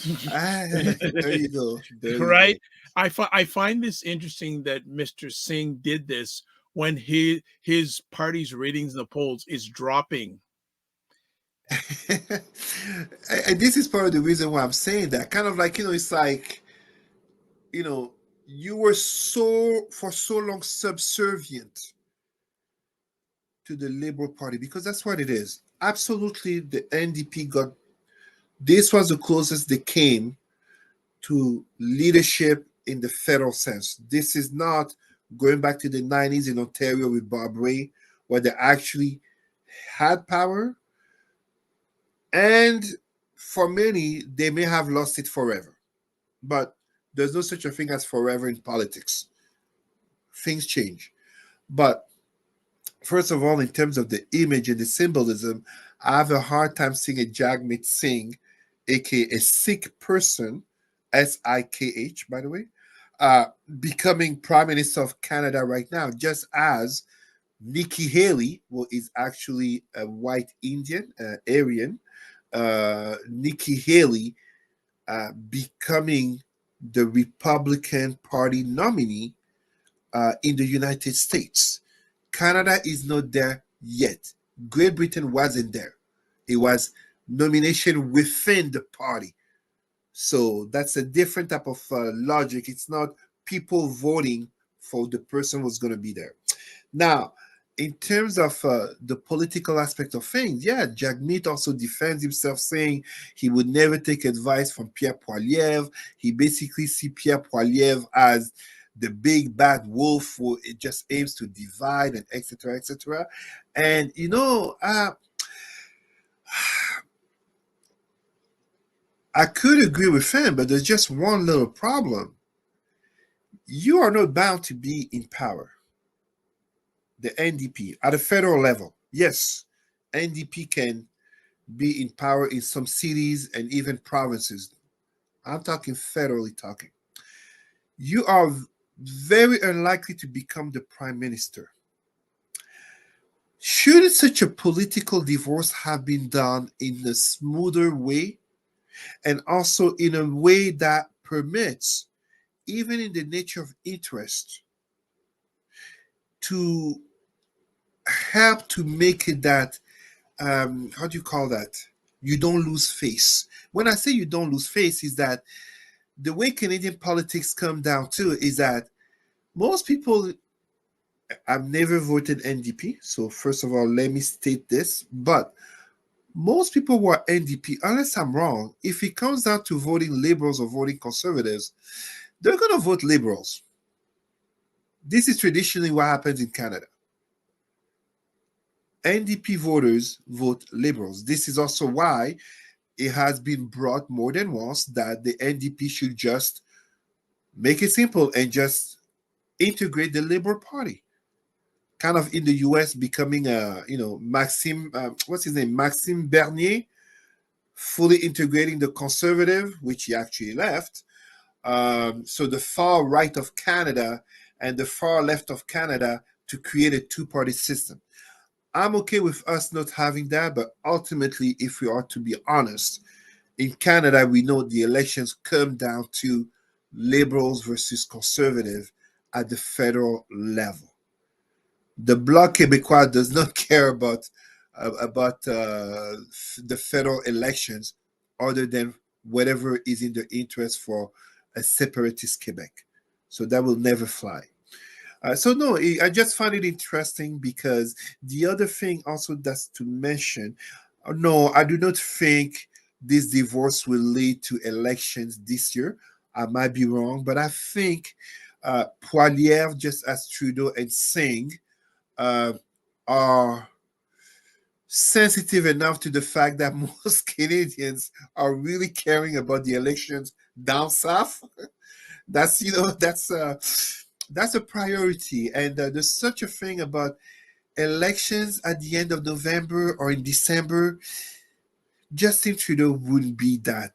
There you go. There you Right. go. I find this interesting that Mr. Singh did this when his party's ratings in the polls is dropping. And this is part of the reason why I'm saying that. Kind of like, it's like, you were for so long subservient to the Liberal Party, because that's what it is. Absolutely, the NDP got this was the closest they came to leadership in the federal sense. This is not going back to the 90s in Ontario with Bob Ray, where they actually had power. And for many, they may have lost it forever. But there's no such a thing as forever in politics. Things change. But first of all, in terms of the image and the symbolism, I have a hard time seeing a Jagmeet Singh, aka a Sikh person, Sikh, by the way, uh, becoming Prime Minister of Canada right now, just as Nikki Haley, who is actually a white Indian, Aryan, Nikki Haley becoming the Republican Party nominee in the United States. Canada is not there yet. Great Britain wasn't there. It was nomination within the party. So that's a different type of logic. It's not people voting for the person who's going to be there. Now, in terms of the political aspect of things, yeah, Jagmeet also defends himself, saying he would never take advice from Pierre Poilievre. He basically see Pierre Poilievre as the big bad wolf who it just aims to divide and etc. etc. And I could agree with him, but there's just one little problem. You are not bound to be in power. The NDP at a federal level, yes, NDP can be in power in some cities and even provinces. I'm talking federally talking. You are very unlikely to become the prime minister. Should such a political divorce have been done in a smoother way and also in a way that permits, even in the nature of interest, to help to make it that, how do you call that? You don't lose face. When I say you don't lose face, is that the way Canadian politics come down to is that most people, I've never voted NDP. So first of all, let me state this. But most people who are NDP, unless I'm wrong, if it comes down to voting liberals or voting conservatives, they're going to vote liberals. This is traditionally what happens in Canada. NDP voters vote liberals. This is also why it has been brought more than once that the NDP should just make it simple and just integrate the Liberal Party. Kind of in the US becoming Maxime, what's his name? Maxime Bernier, fully integrating the conservative, which he actually left. So the far right of Canada and the far left of Canada to create a two-party system. I'm okay with us not having that, but ultimately, if we are to be honest, in Canada, we know the elections come down to liberals versus conservative at the federal level. The Bloc Québécois does not care about the federal elections, other than whatever is in their interest for a separatist Quebec. So that will never fly. So no, I just find it interesting because the other thing also that's to mention. No, I do not think this divorce will lead to elections this year. I might be wrong, but I think Poilievre, just as Trudeau and Singh, uh, are sensitive enough to the fact that most Canadians are really caring about the elections down south. That's that's a priority, and there's such a thing about elections at the end of November or in December. Justin Trudeau wouldn't be that.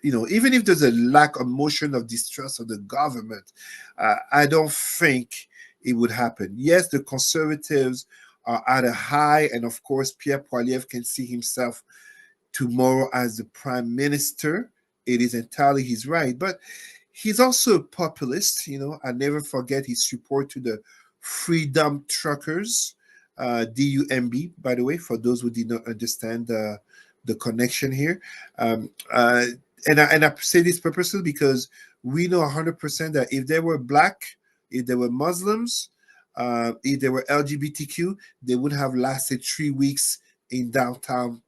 Even if there's a lack of motion of distrust of the government, I don't think it would happen. Yes, the Conservatives are at a high, and of course, Pierre Poilievre can see himself tomorrow as the prime minister. It is entirely his right, but he's also a populist. I never forget his support to the Freedom Truckers, DUMB, by the way, for those who did not understand the connection here. And I say this purposely because we know 100% that if they were black, if they were Muslims, if they were LGBTQ, they would have lasted 3 weeks in downtown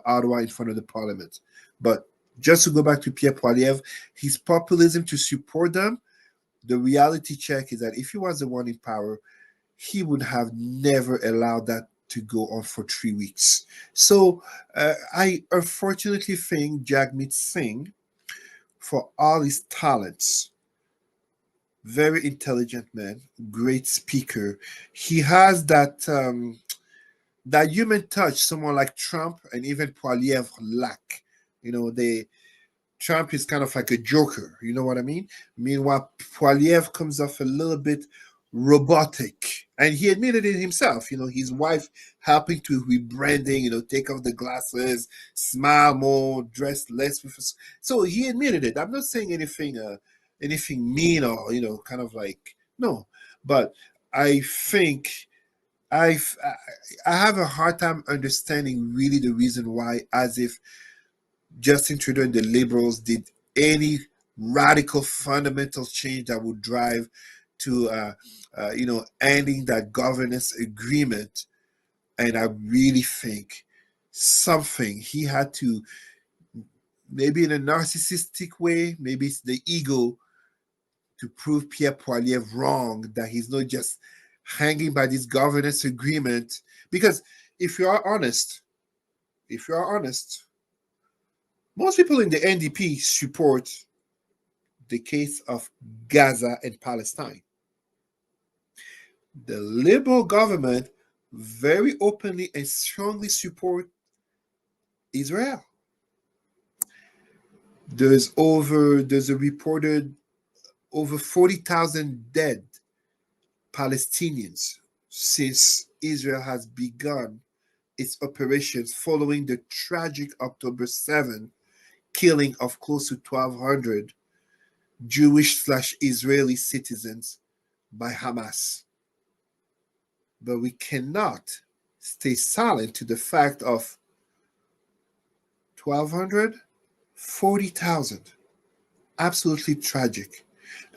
Ottawa in front of the parliament. But just to go back to Pierre Poilievre, his populism to support them, the reality check is that if he was the one in power, he would have never allowed that to go on for 3 weeks. So I unfortunately think Jagmeet Singh, for all his talents, very intelligent man, great speaker, he has that human touch someone like Trump and even Poilievre lack. They Trump is kind of like a joker, you know what I mean? Meanwhile, Poilievre comes off a little bit robotic. And he admitted it himself, his wife helping to rebranding, take off the glasses, smile more, dress less. So he admitted it. I'm not saying anything mean or, kind of like, no. But I think I I have a hard time understanding really the reason why, as if Justin Trudeau and the Liberals did any radical fundamental change that would drive to ending that governance agreement. And I really think something he had to, maybe in a narcissistic way, maybe it's the ego, to prove Pierre Poilievre wrong, that he's not just hanging by this governance agreement. Because if you are honest, most people in the NDP support the case of Gaza and Palestine. The Liberal government very openly and strongly support Israel. There's a reported over 40,000 dead Palestinians since Israel has begun its operations following the tragic October 7 killing of close to 1,200 Jewish/Israeli citizens by Hamas. But we cannot stay silent to the fact of 1,200, 40,000. Absolutely tragic.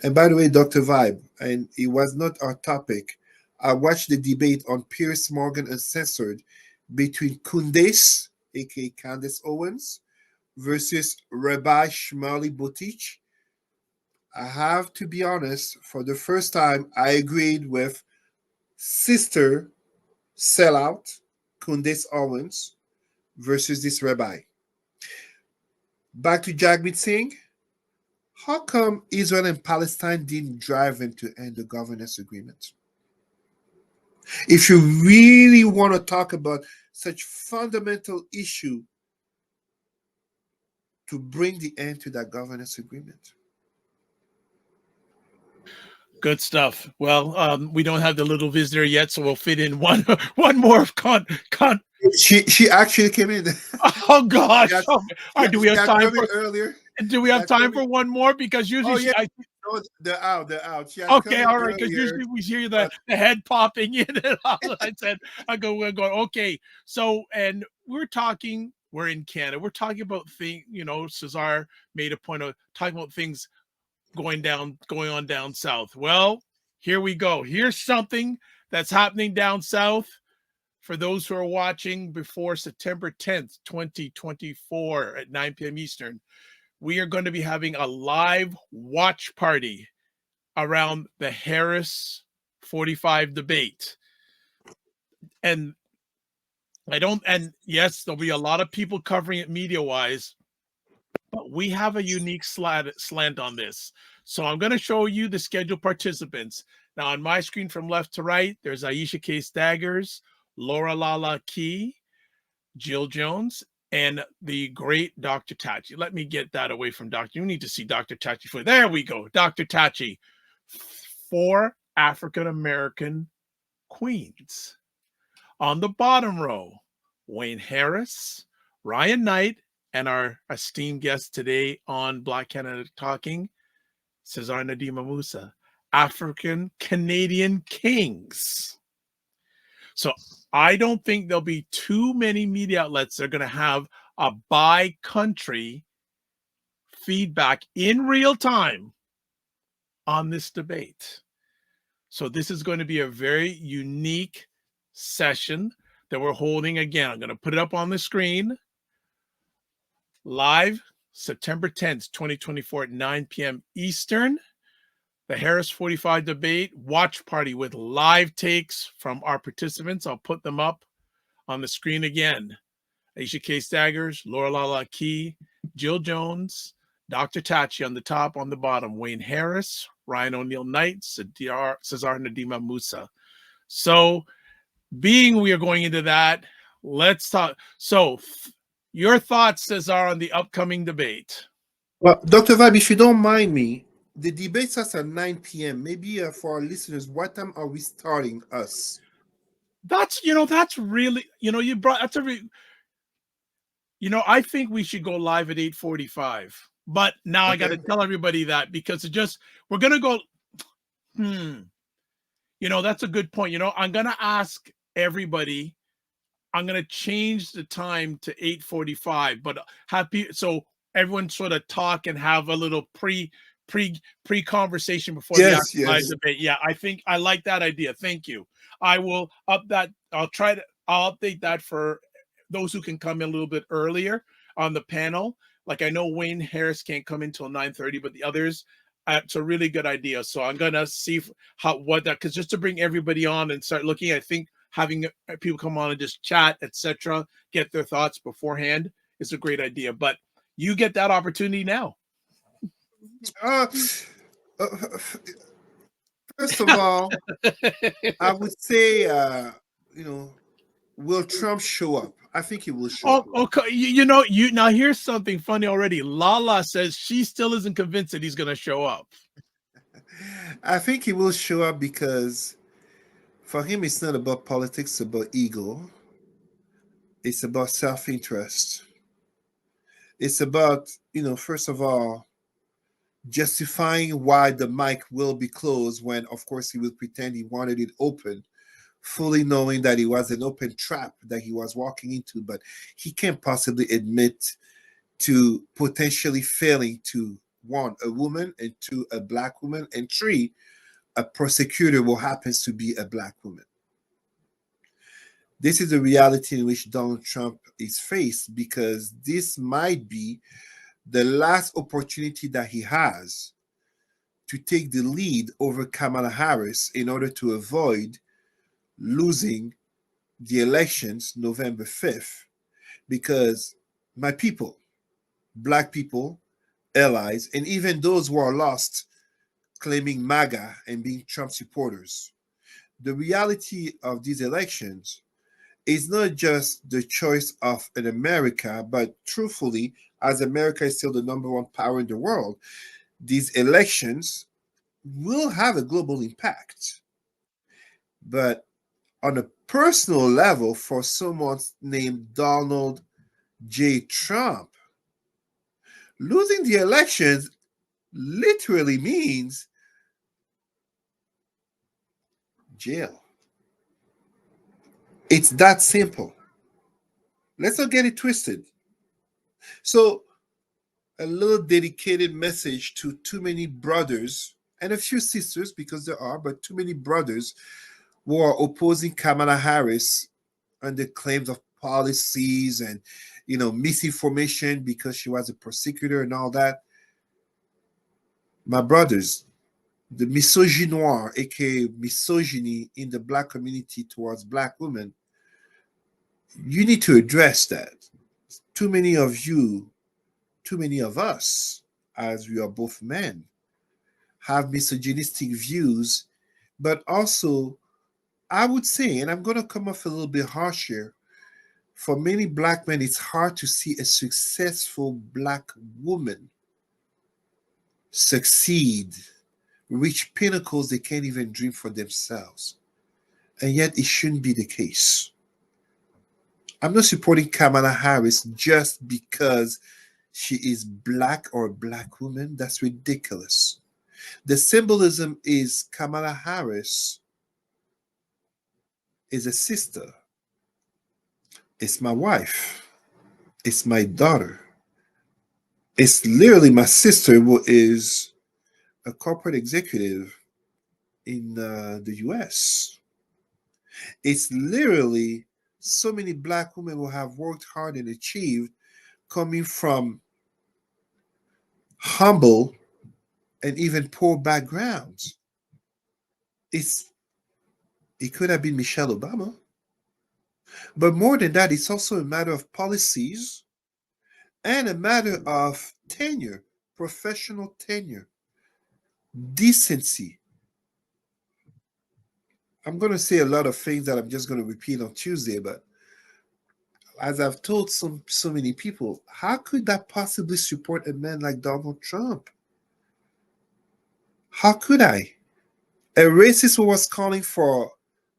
And by the way, Dr. Vibe, and it was not our topic, I watched the debate on Piers Morgan Uncensored between Kundes, aka Candace Owens, versus Rabbi Shmuley Boteach. I have to be honest, for the first time, I agreed with Sister Sellout, Kundes Owens, versus this rabbi. Back to Jagmeet Singh. How come Israel and Palestine didn't drive him to end the governance agreement? If you really want to talk about such fundamental issue to bring the end to that governance agreement. Good stuff. Well, we don't have the little visitor yet, so we'll fit in one more con. She actually came in. Oh gosh! Had, Okay. All right, do we have time for earlier? Do we have time for one more? Because usually, no, they're out. They're out. She had okay, all right. Because usually we hear the head popping in, and all. We're going okay. So, and we're talking. We're in Canada. We're talking about things. Cesar made a point of talking about things going on down south. Well, here we go. Here's something that's happening down south. For those who are watching before September 10th, 2024 at 9 p.m. Eastern, we are going to be having a live watch party around the Harris 45 debate. And yes, there'll be a lot of people covering it media-wise, but we have a unique slant on this. So I'm going to show you the scheduled participants. Now on my screen from left to right, there's Aisha K. Staggers, Laura Lala Key, Jill Jones, and the great Dr. Tachi. Let me get that away from Dr. You need to see Dr. Tachi. There we go. Dr. Tachi. 4 African-American queens. On the bottom row, Wayne Harris, Ryan Knight, and our esteemed guest today on Black Canada Talking, Cesar Ndema-Moussa. African-Canadian kings. So I don't think there'll be too many media outlets that are going to have a by-country feedback in real time on this debate. So this is going to be a very unique session that we're holding. Again, I'm going to put it up on the screen. Live, September 10th, 2024 at 9 p.m. Eastern. The Harris 45 debate watch party with live takes from our participants. I'll put them up on the screen again. Aisha K. Staggers, Laura Lala Key, Jill Jones, Dr. Tachi on the top, on the bottom, Wayne Harris, Ryan O'Neill Knight, Cesar Ndema-Moussa. So being we are going into that, let's talk. So your thoughts, Cesar, on the upcoming debate? Well, Dr. Vibe, if you don't mind me, the debate starts at 9 p.m. Maybe for our listeners, what time are we starting us? That's really, you brought, that's a, I think we should go live at 8:45. But now okay. I got to tell everybody that because we're going to go, that's a good point. I'm going to ask everybody, I'm going to change the time to 8:45, but so everyone sort of talk and have a little pre-conversation before the actual live debate. Yeah, I think I like that idea. Thank you. I will up that. I'll update that for those who can come in a little bit earlier on the panel. Like I know Wayne Harris can't come in till 9:30, but the others, it's a really good idea. So I'm gonna see because just to bring everybody on and start looking, I think having people come on and just chat, etc., get their thoughts beforehand is a great idea. But you get that opportunity now. First of all, I would say, will Trump show up? I think he will show up. Okay. Now here's something funny already. Lala says she still isn't convinced that he's going to show up. I think he will show up because For him, it's not about politics, it's about ego. It's about self interest. It's about, first of all, justifying why the mic will be closed when, of course, he will pretend he wanted it open, fully knowing that it was an open trap that he was walking into. But he can't possibly admit to potentially failing to, one, a woman, and two, a black woman, and three, a prosecutor who happens to be a black woman. This is the reality in which Donald Trump is faced, because this might be the last opportunity that he has to take the lead over Kamala Harris in order to avoid losing the elections November 5th. Because my people, black people, allies, and even those who are lost claiming MAGA and being Trump supporters, the reality of these elections is not just the choice of an America, but truthfully, as America is still the number one power in the world, these elections will have a global impact. But on a personal level, for someone named Donald J. Trump, losing the elections literally means jail. It's that simple. Let's not get it twisted. So, a little dedicated message to too many brothers and a few sisters, because there are, but too many brothers who are opposing Kamala Harris under claims of policies and, misinformation because she was a prosecutor and all that. My brothers, the misogynoir, aka misogyny in the black community towards black women, you need to address that. Too many of you, too many of us, as we are both men, have misogynistic views, but also, I would say, and I'm going to come off a little bit harsh here, for many black men, it's hard to see a successful black woman succeed, reach pinnacles they can't even dream for themselves. And yet, it shouldn't be the case. I'm not supporting Kamala Harris just because she is black or a black woman. That's ridiculous. The symbolism is Kamala Harris is a sister. It's my wife. It's my daughter. It's literally my sister who is a corporate executive in the US. It's literally so many black women who have worked hard and achieved, coming from humble and even poor backgrounds. It could have been Michelle Obama. But more than that, it's also a matter of policies and a matter of tenure, professional tenure, decency. I'm going to say a lot of things that I'm just going to repeat on Tuesday, but as I've told so many people, how could that possibly support a man like Donald Trump? How could I? A racist who was calling for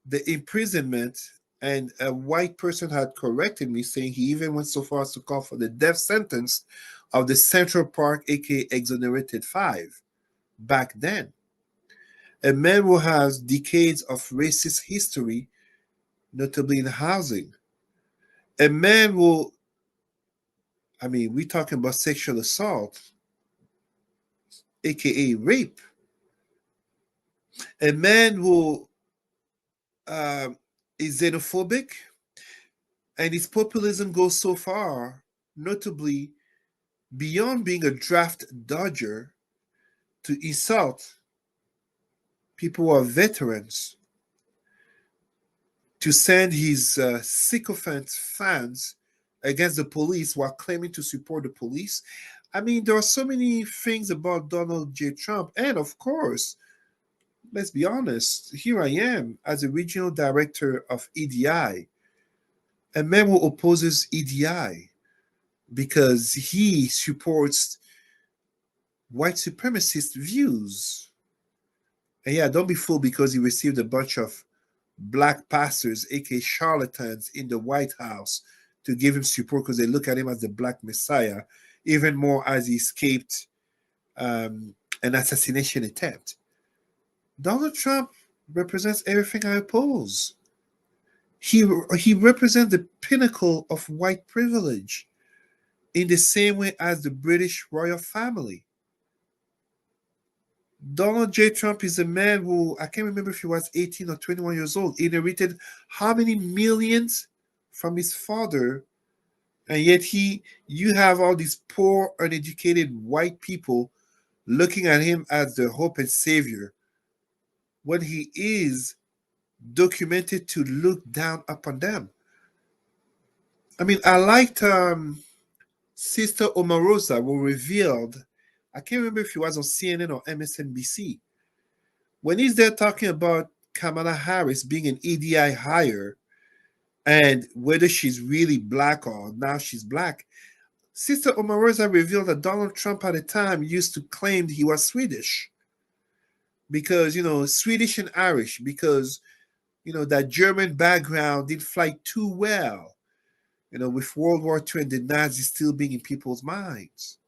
the imprisonment, and a white person had corrected me, saying he even went so far as to call for the death sentence of the Central Park, aka Exonerated Five, back then. A man who has decades of racist history, notably in housing. A man who, we're talking about sexual assault, aka rape. A man who is xenophobic, and his populism goes so far, notably beyond being a draft dodger, to insult people who are veterans, to send his sycophant fans against the police while claiming to support the police. There are so many things about Donald J. Trump. And of course, let's be honest, here I am as a regional director of EDI, a man who opposes EDI because he supports white supremacist views. And yeah, don't be fooled because he received a bunch of black pastors, aka charlatans, in the White House to give him support because they look at him as the black messiah, even more as he escaped an assassination attempt. Donald Trump represents everything I oppose. He represents the pinnacle of white privilege in the same way as the British royal family. Donald J. Trump is a man who, I can't remember if he was 18 or 21 years old, inherited how many millions from his father, and yet you have all these poor, uneducated white people looking at him as the hope and savior when he is documented to look down upon them. I mean, I liked Sister Omarosa who revealed, I can't remember if he was on CNN or MSNBC, when he's there talking about Kamala Harris being an EDI hire and whether she's really black or now she's black, Sister Omarosa revealed that Donald Trump at the time used to claim he was Swedish because, Swedish and Irish, because, that German background didn't fly too well, with World War II and the Nazis still being in people's minds.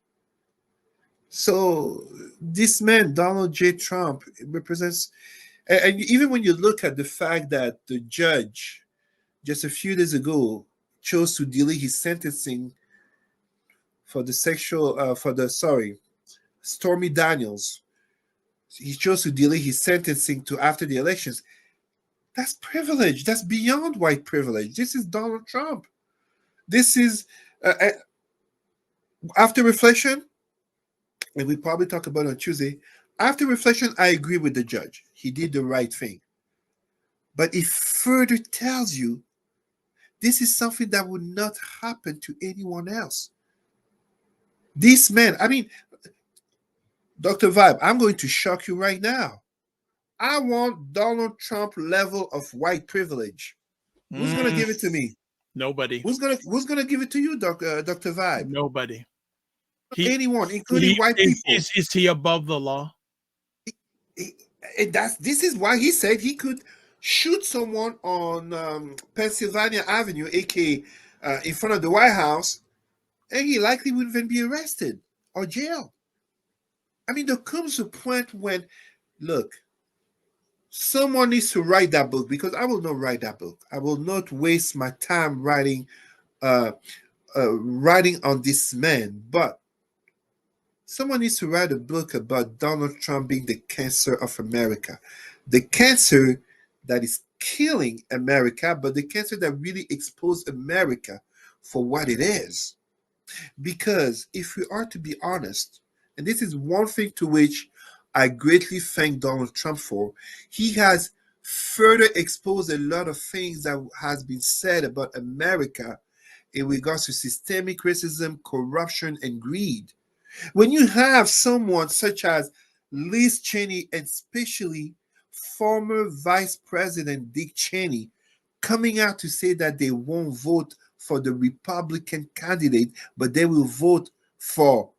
So this man, Donald J. Trump, represents, and even when you look at the fact that the judge just a few days ago chose to delay his sentencing for the Stormy Daniels, he chose to delay his sentencing to after the elections. That's privilege. That's beyond white privilege. This is Donald Trump. This is, after reflection, and we probably talk about it on Tuesday. After reflection, I agree with the judge. He did the right thing. But it further tells you this is something that would not happen to anyone else. This man, I mean, Dr. Vibe, I'm going to shock you right now. I want Donald Trump level of white privilege. Who's going to give it to me? Nobody. Who's gonna give it to you, Dr. Vibe? Nobody. Anyone, including white people. Is he above the law? This is why he said he could shoot someone on Pennsylvania Avenue, aka in front of the White House, and he likely wouldn't even be arrested or jailed. I mean, there comes a point when, look, someone needs to write that book because I will not write that book. I will not waste my time writing on this man. But someone needs to write a book about Donald Trump being the cancer of America, the cancer that is killing America, but the cancer that really exposed America for what it is. Because if we are to be honest, and this is one thing to which I greatly thank Donald Trump for, he has further exposed a lot of things that has been said about America in regards to systemic racism, corruption, and greed. When you have someone such as Liz Cheney, and especially former Vice President Dick Cheney, coming out to say that they won't vote for the Republican candidate, but they will vote for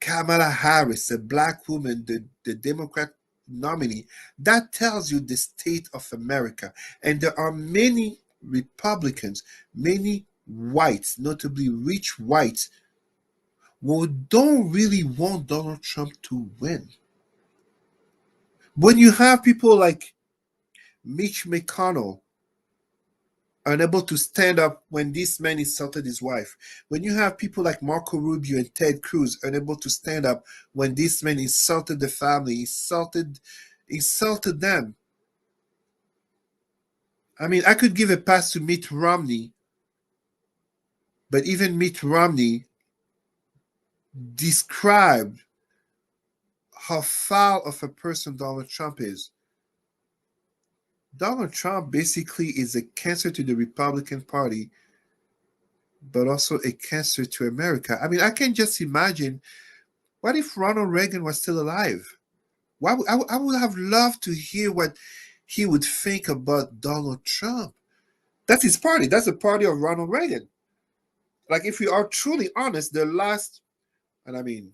Kamala Harris, a black woman, the Democrat nominee, that tells you the state of America. And there are many Republicans, many whites, notably rich whites, who don't really want Donald Trump to win. When you have people like Mitch McConnell unable to stand up when this man insulted his wife, when you have people like Marco Rubio and Ted Cruz unable to stand up when this man insulted the family, insulted them. I mean, I could give a pass to Mitt Romney, but even Mitt Romney described how foul of a person Donald Trump is. Donald Trump basically is a cancer to the Republican Party, but also a cancer to America. I mean, I can just imagine, what if Ronald Reagan was still alive? I would have loved to hear what he would think about Donald Trump. That's his party. That's the party of Ronald Reagan. Like, if we are truly honest, and I mean,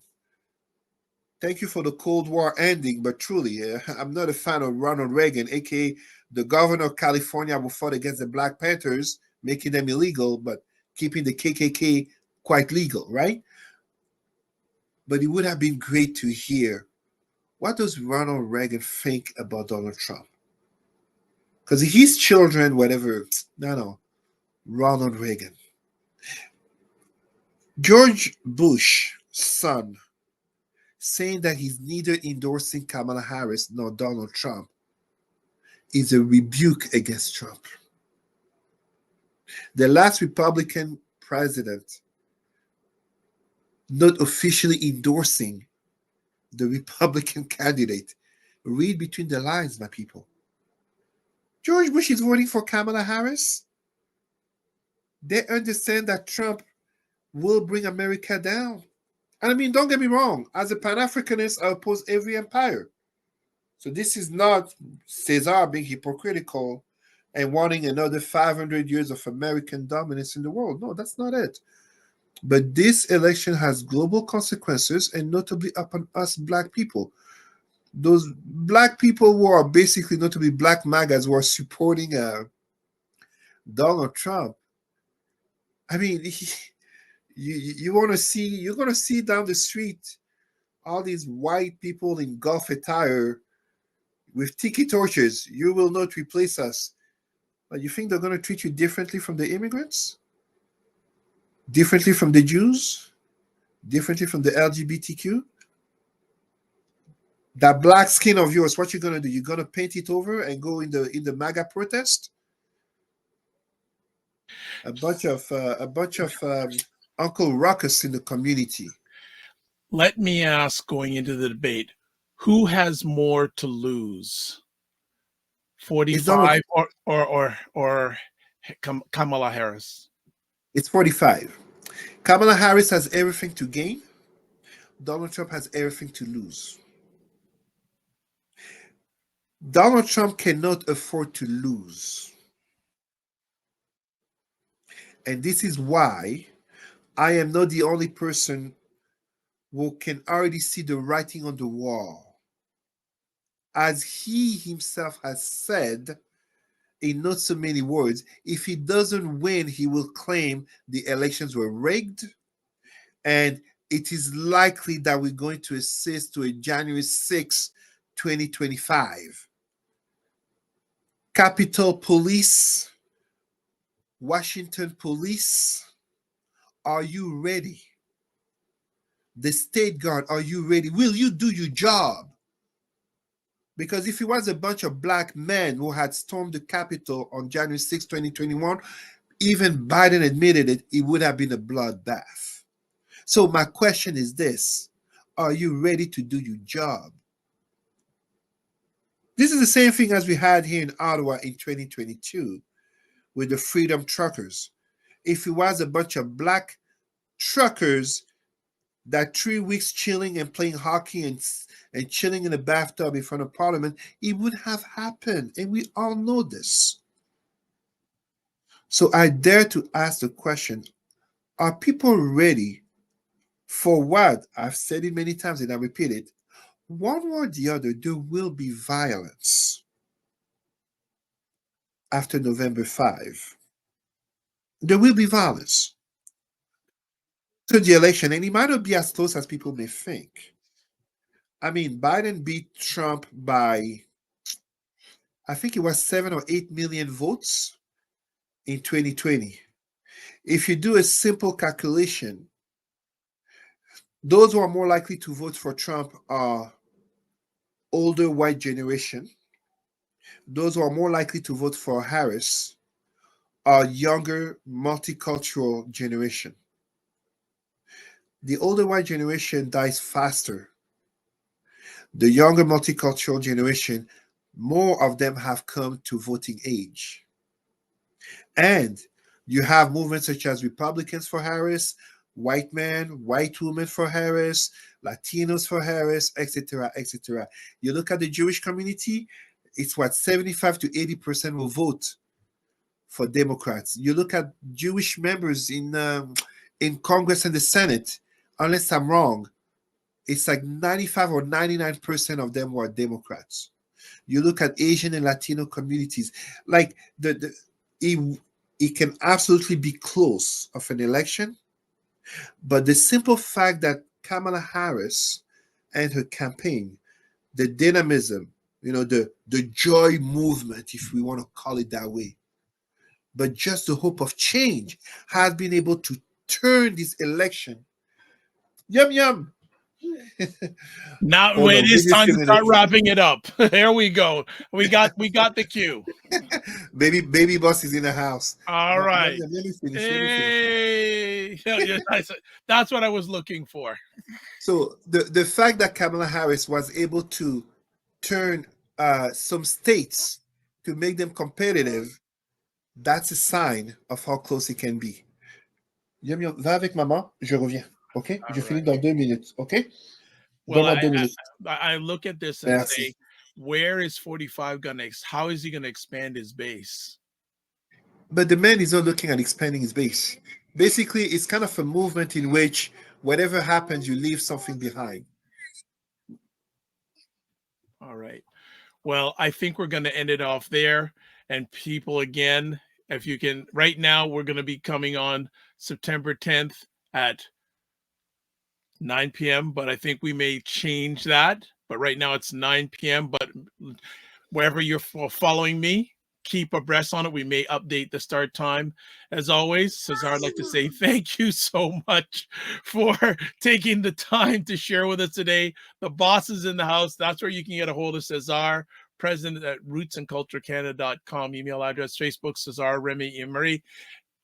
Thank you for the Cold War ending, but truly, I'm not a fan of Ronald Reagan, aka the governor of California, who fought against the Black Panthers, making them illegal, but keeping the KKK quite legal, right? But it would have been great to hear, what does Ronald Reagan think about Donald Trump? Because his children, whatever, no, Ronald Reagan. George Bush, son, saying that he's neither endorsing Kamala Harris nor Donald Trump is a rebuke against Trump. The last Republican president not officially endorsing the Republican candidate. Read between the lines, my people. George Bush is voting for Kamala Harris. They understand that Trump will bring America down. And I mean, don't get me wrong, as a Pan Africanist, I oppose every empire. So this is not Cesar being hypocritical and wanting another 500 years of American dominance in the world. No, that's not it. But this election has global consequences, and notably upon us black people. Those black people who are basically notably black MAGAs who are supporting Donald Trump. I mean, you want to see, you're going to see down the street all these white people in golf attire with tiki torches. You will not replace us. But you think they're going to treat you differently from the immigrants? Differently from the Jews? Differently from the LGBTQ? That black skin of yours, what you gonna do? You're gonna paint it over and go in the MAGA protest? A bunch of Uncle Ruckus in the community. Let me ask, going into the debate, who has more to lose? 45 or Kamala Harris? It's 45. Kamala Harris has everything to gain. Donald Trump has everything to lose. Donald Trump cannot afford to lose. And this is why I am not the only person who can already see the writing on the wall. As he himself has said, in not so many words, if he doesn't win, he will claim the elections were rigged, and it is likely that we're going to assist to a January 6, 2025. Capitol Police, Washington Police, are you ready? The State Guard, are you ready? Will you do your job? Because if it was a bunch of black men who had stormed the Capitol on January 6, 2021, even Biden admitted it, it would have been a bloodbath. So my question is this: are you ready to do your job? This is the same thing as we had here in Ottawa in 2022 with the Freedom Truckers. If it was a bunch of black truckers that 3 weeks chilling and playing hockey and chilling in a bathtub in front of Parliament, it would have happened. And we all know this. So I dare to ask the question, are people ready for what? I've said it many times and I repeat it. One way or the other, there will be violence after November 5. There will be violence to the election, and it might not be as close as people may think. I mean, Biden beat Trump by, I think it was 7 or 8 million votes in 2020. If you do a simple calculation, those who are more likely to vote for Trump are older white generation. Those who are more likely to vote for Harris are younger multicultural generation. The older white generation dies faster. The younger multicultural generation, more of them have come to voting age. And you have movements such as Republicans for Harris, white men, white women for Harris, Latinos for Harris, etc., etc. You look at the Jewish community, it's what 75 to 80% will vote for Democrats. You look at Jewish members in Congress and the Senate, unless I'm wrong, it's like 95 or 99% of them were Democrats. You look at Asian and Latino communities, like it, it can absolutely be close of an election, but the simple fact that Kamala Harris and her campaign, the dynamism, the joy movement, if we want to call it that way, but just the hope of change has been able to turn this election. Yum yum. Now Hold it on, give is me a time few to start minutes. wrapping it up. There we go. We got the cue. Baby boss is in the house. All No, yum right. yum. Let me finish. Let me finish. Hey, yeah, that's what I was looking for. So the fact that Kamala Harris was able to turn some states to make them competitive, that's a sign of how close it can be. Yum yum, va avec maman, je reviens. OK? All Je finis right. dans 2 minutes. OK? Well, Donne-moi 2 minutes. I look at this and say, Merci. where is 45 going to? How is he going to expand his base? But the man is not looking at expanding his base. Basically, it's kind of a movement in which whatever happens, you leave something behind. All right. Well, I think we're going to end it off there. And people, again, if you can, right now, we're going to be coming on September 10th at 9 p.m. But I think we may change that. But right now it's 9 p.m. But wherever you're following me, keep abreast on it. We may update the start time. As always, Cesar, I'd like to say thank you so much for taking the time to share with us today. The boss is in the house. That's where you can get a hold of Cesar, president at rootsandculturecanada.com, email address, Facebook, Cesar Remy Emery.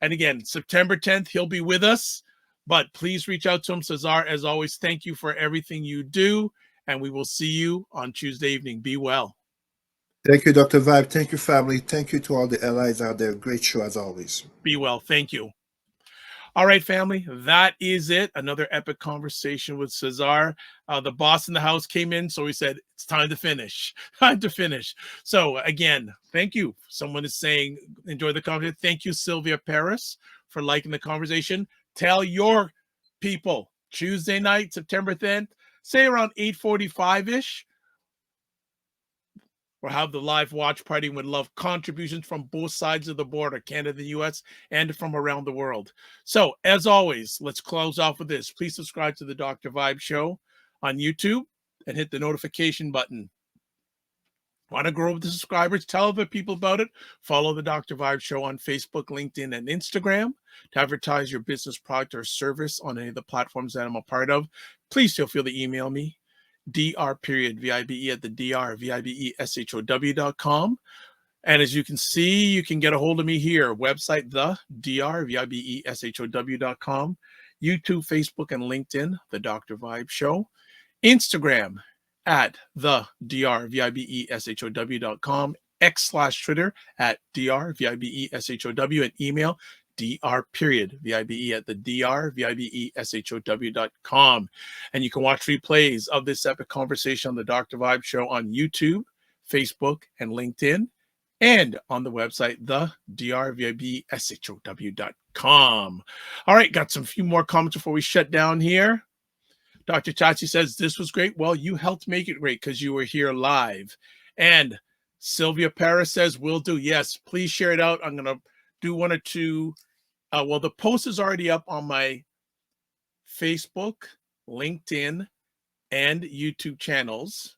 And again, September 10th, he'll be with us. But please reach out to him. Cesar, as always, thank you for everything you do. And we will see you on Tuesday evening. Be well. Thank you, Dr. Vibe. Thank you, family. Thank you to all the allies out there. Great show as always. Be well. Thank you. All right, family, that is it. Another epic conversation with Cesar. The boss in the house came in, so we said, it's time to finish. Time to finish. So again, thank you. Someone is saying, enjoy the conversation. Thank you, Sylvia Paris, for liking the conversation. Tell your people, Tuesday night, September 10th, say around 8:45-ish. We'll have the live watch party. Would love contributions from both sides of the border, Canada, the US, and from around the world. So as always, let's close off with this. Please subscribe to the Dr. Vibe Show on YouTube and hit the notification button. Want to grow the subscribers? Tell other people about it. Follow the Dr. Vibe Show on Facebook, LinkedIn, and Instagram to advertise your business product or service on any of the platforms that I'm a part of. Please feel free to email me. dr.vibe at the drvibeshow.com. And as you can see, you can get a hold of me here. Website, the drvibeshow.com. YouTube, Facebook, and LinkedIn, The Dr. Vibe Show. Instagram, at the drvibeshow.com. X/Twitter, at drvibeshow. And email, dr.vibe at the drvibeshow.com. And you can watch replays of this epic conversation on the Dr. Vibe Show on YouTube, Facebook, and LinkedIn, and on the website, the drvibeshow.com. All right, got some few more comments before we shut down here. Dr. Chachi says, this was great. Well, you helped make it great because you were here live. And Sylvia Paris says, will do. Yes, please share it out. I'm going to do one or two. Well, the post is already up on my Facebook, LinkedIn, and YouTube channels.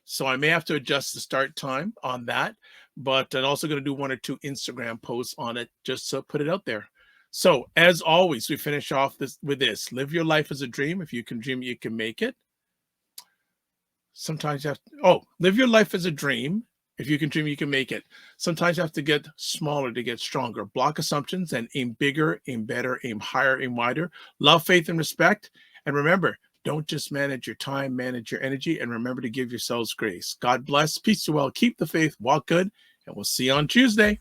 So I may have to adjust the start time on that. But I'm also going to do one or two Instagram posts on it just to put it out there. So as always, we finish off with this. Live your life as a dream. If you can dream, you can make it. Sometimes you have to, live your life as a dream. If you can dream, you can make it. Sometimes you have to get smaller to get stronger. Block assumptions and aim bigger, aim better, aim higher, aim wider. Love, faith, and respect. And remember, don't just manage your time, manage your energy, and remember to give yourselves grace. God bless. Peace to all. Keep the faith. Walk good. And we'll see you on Tuesday.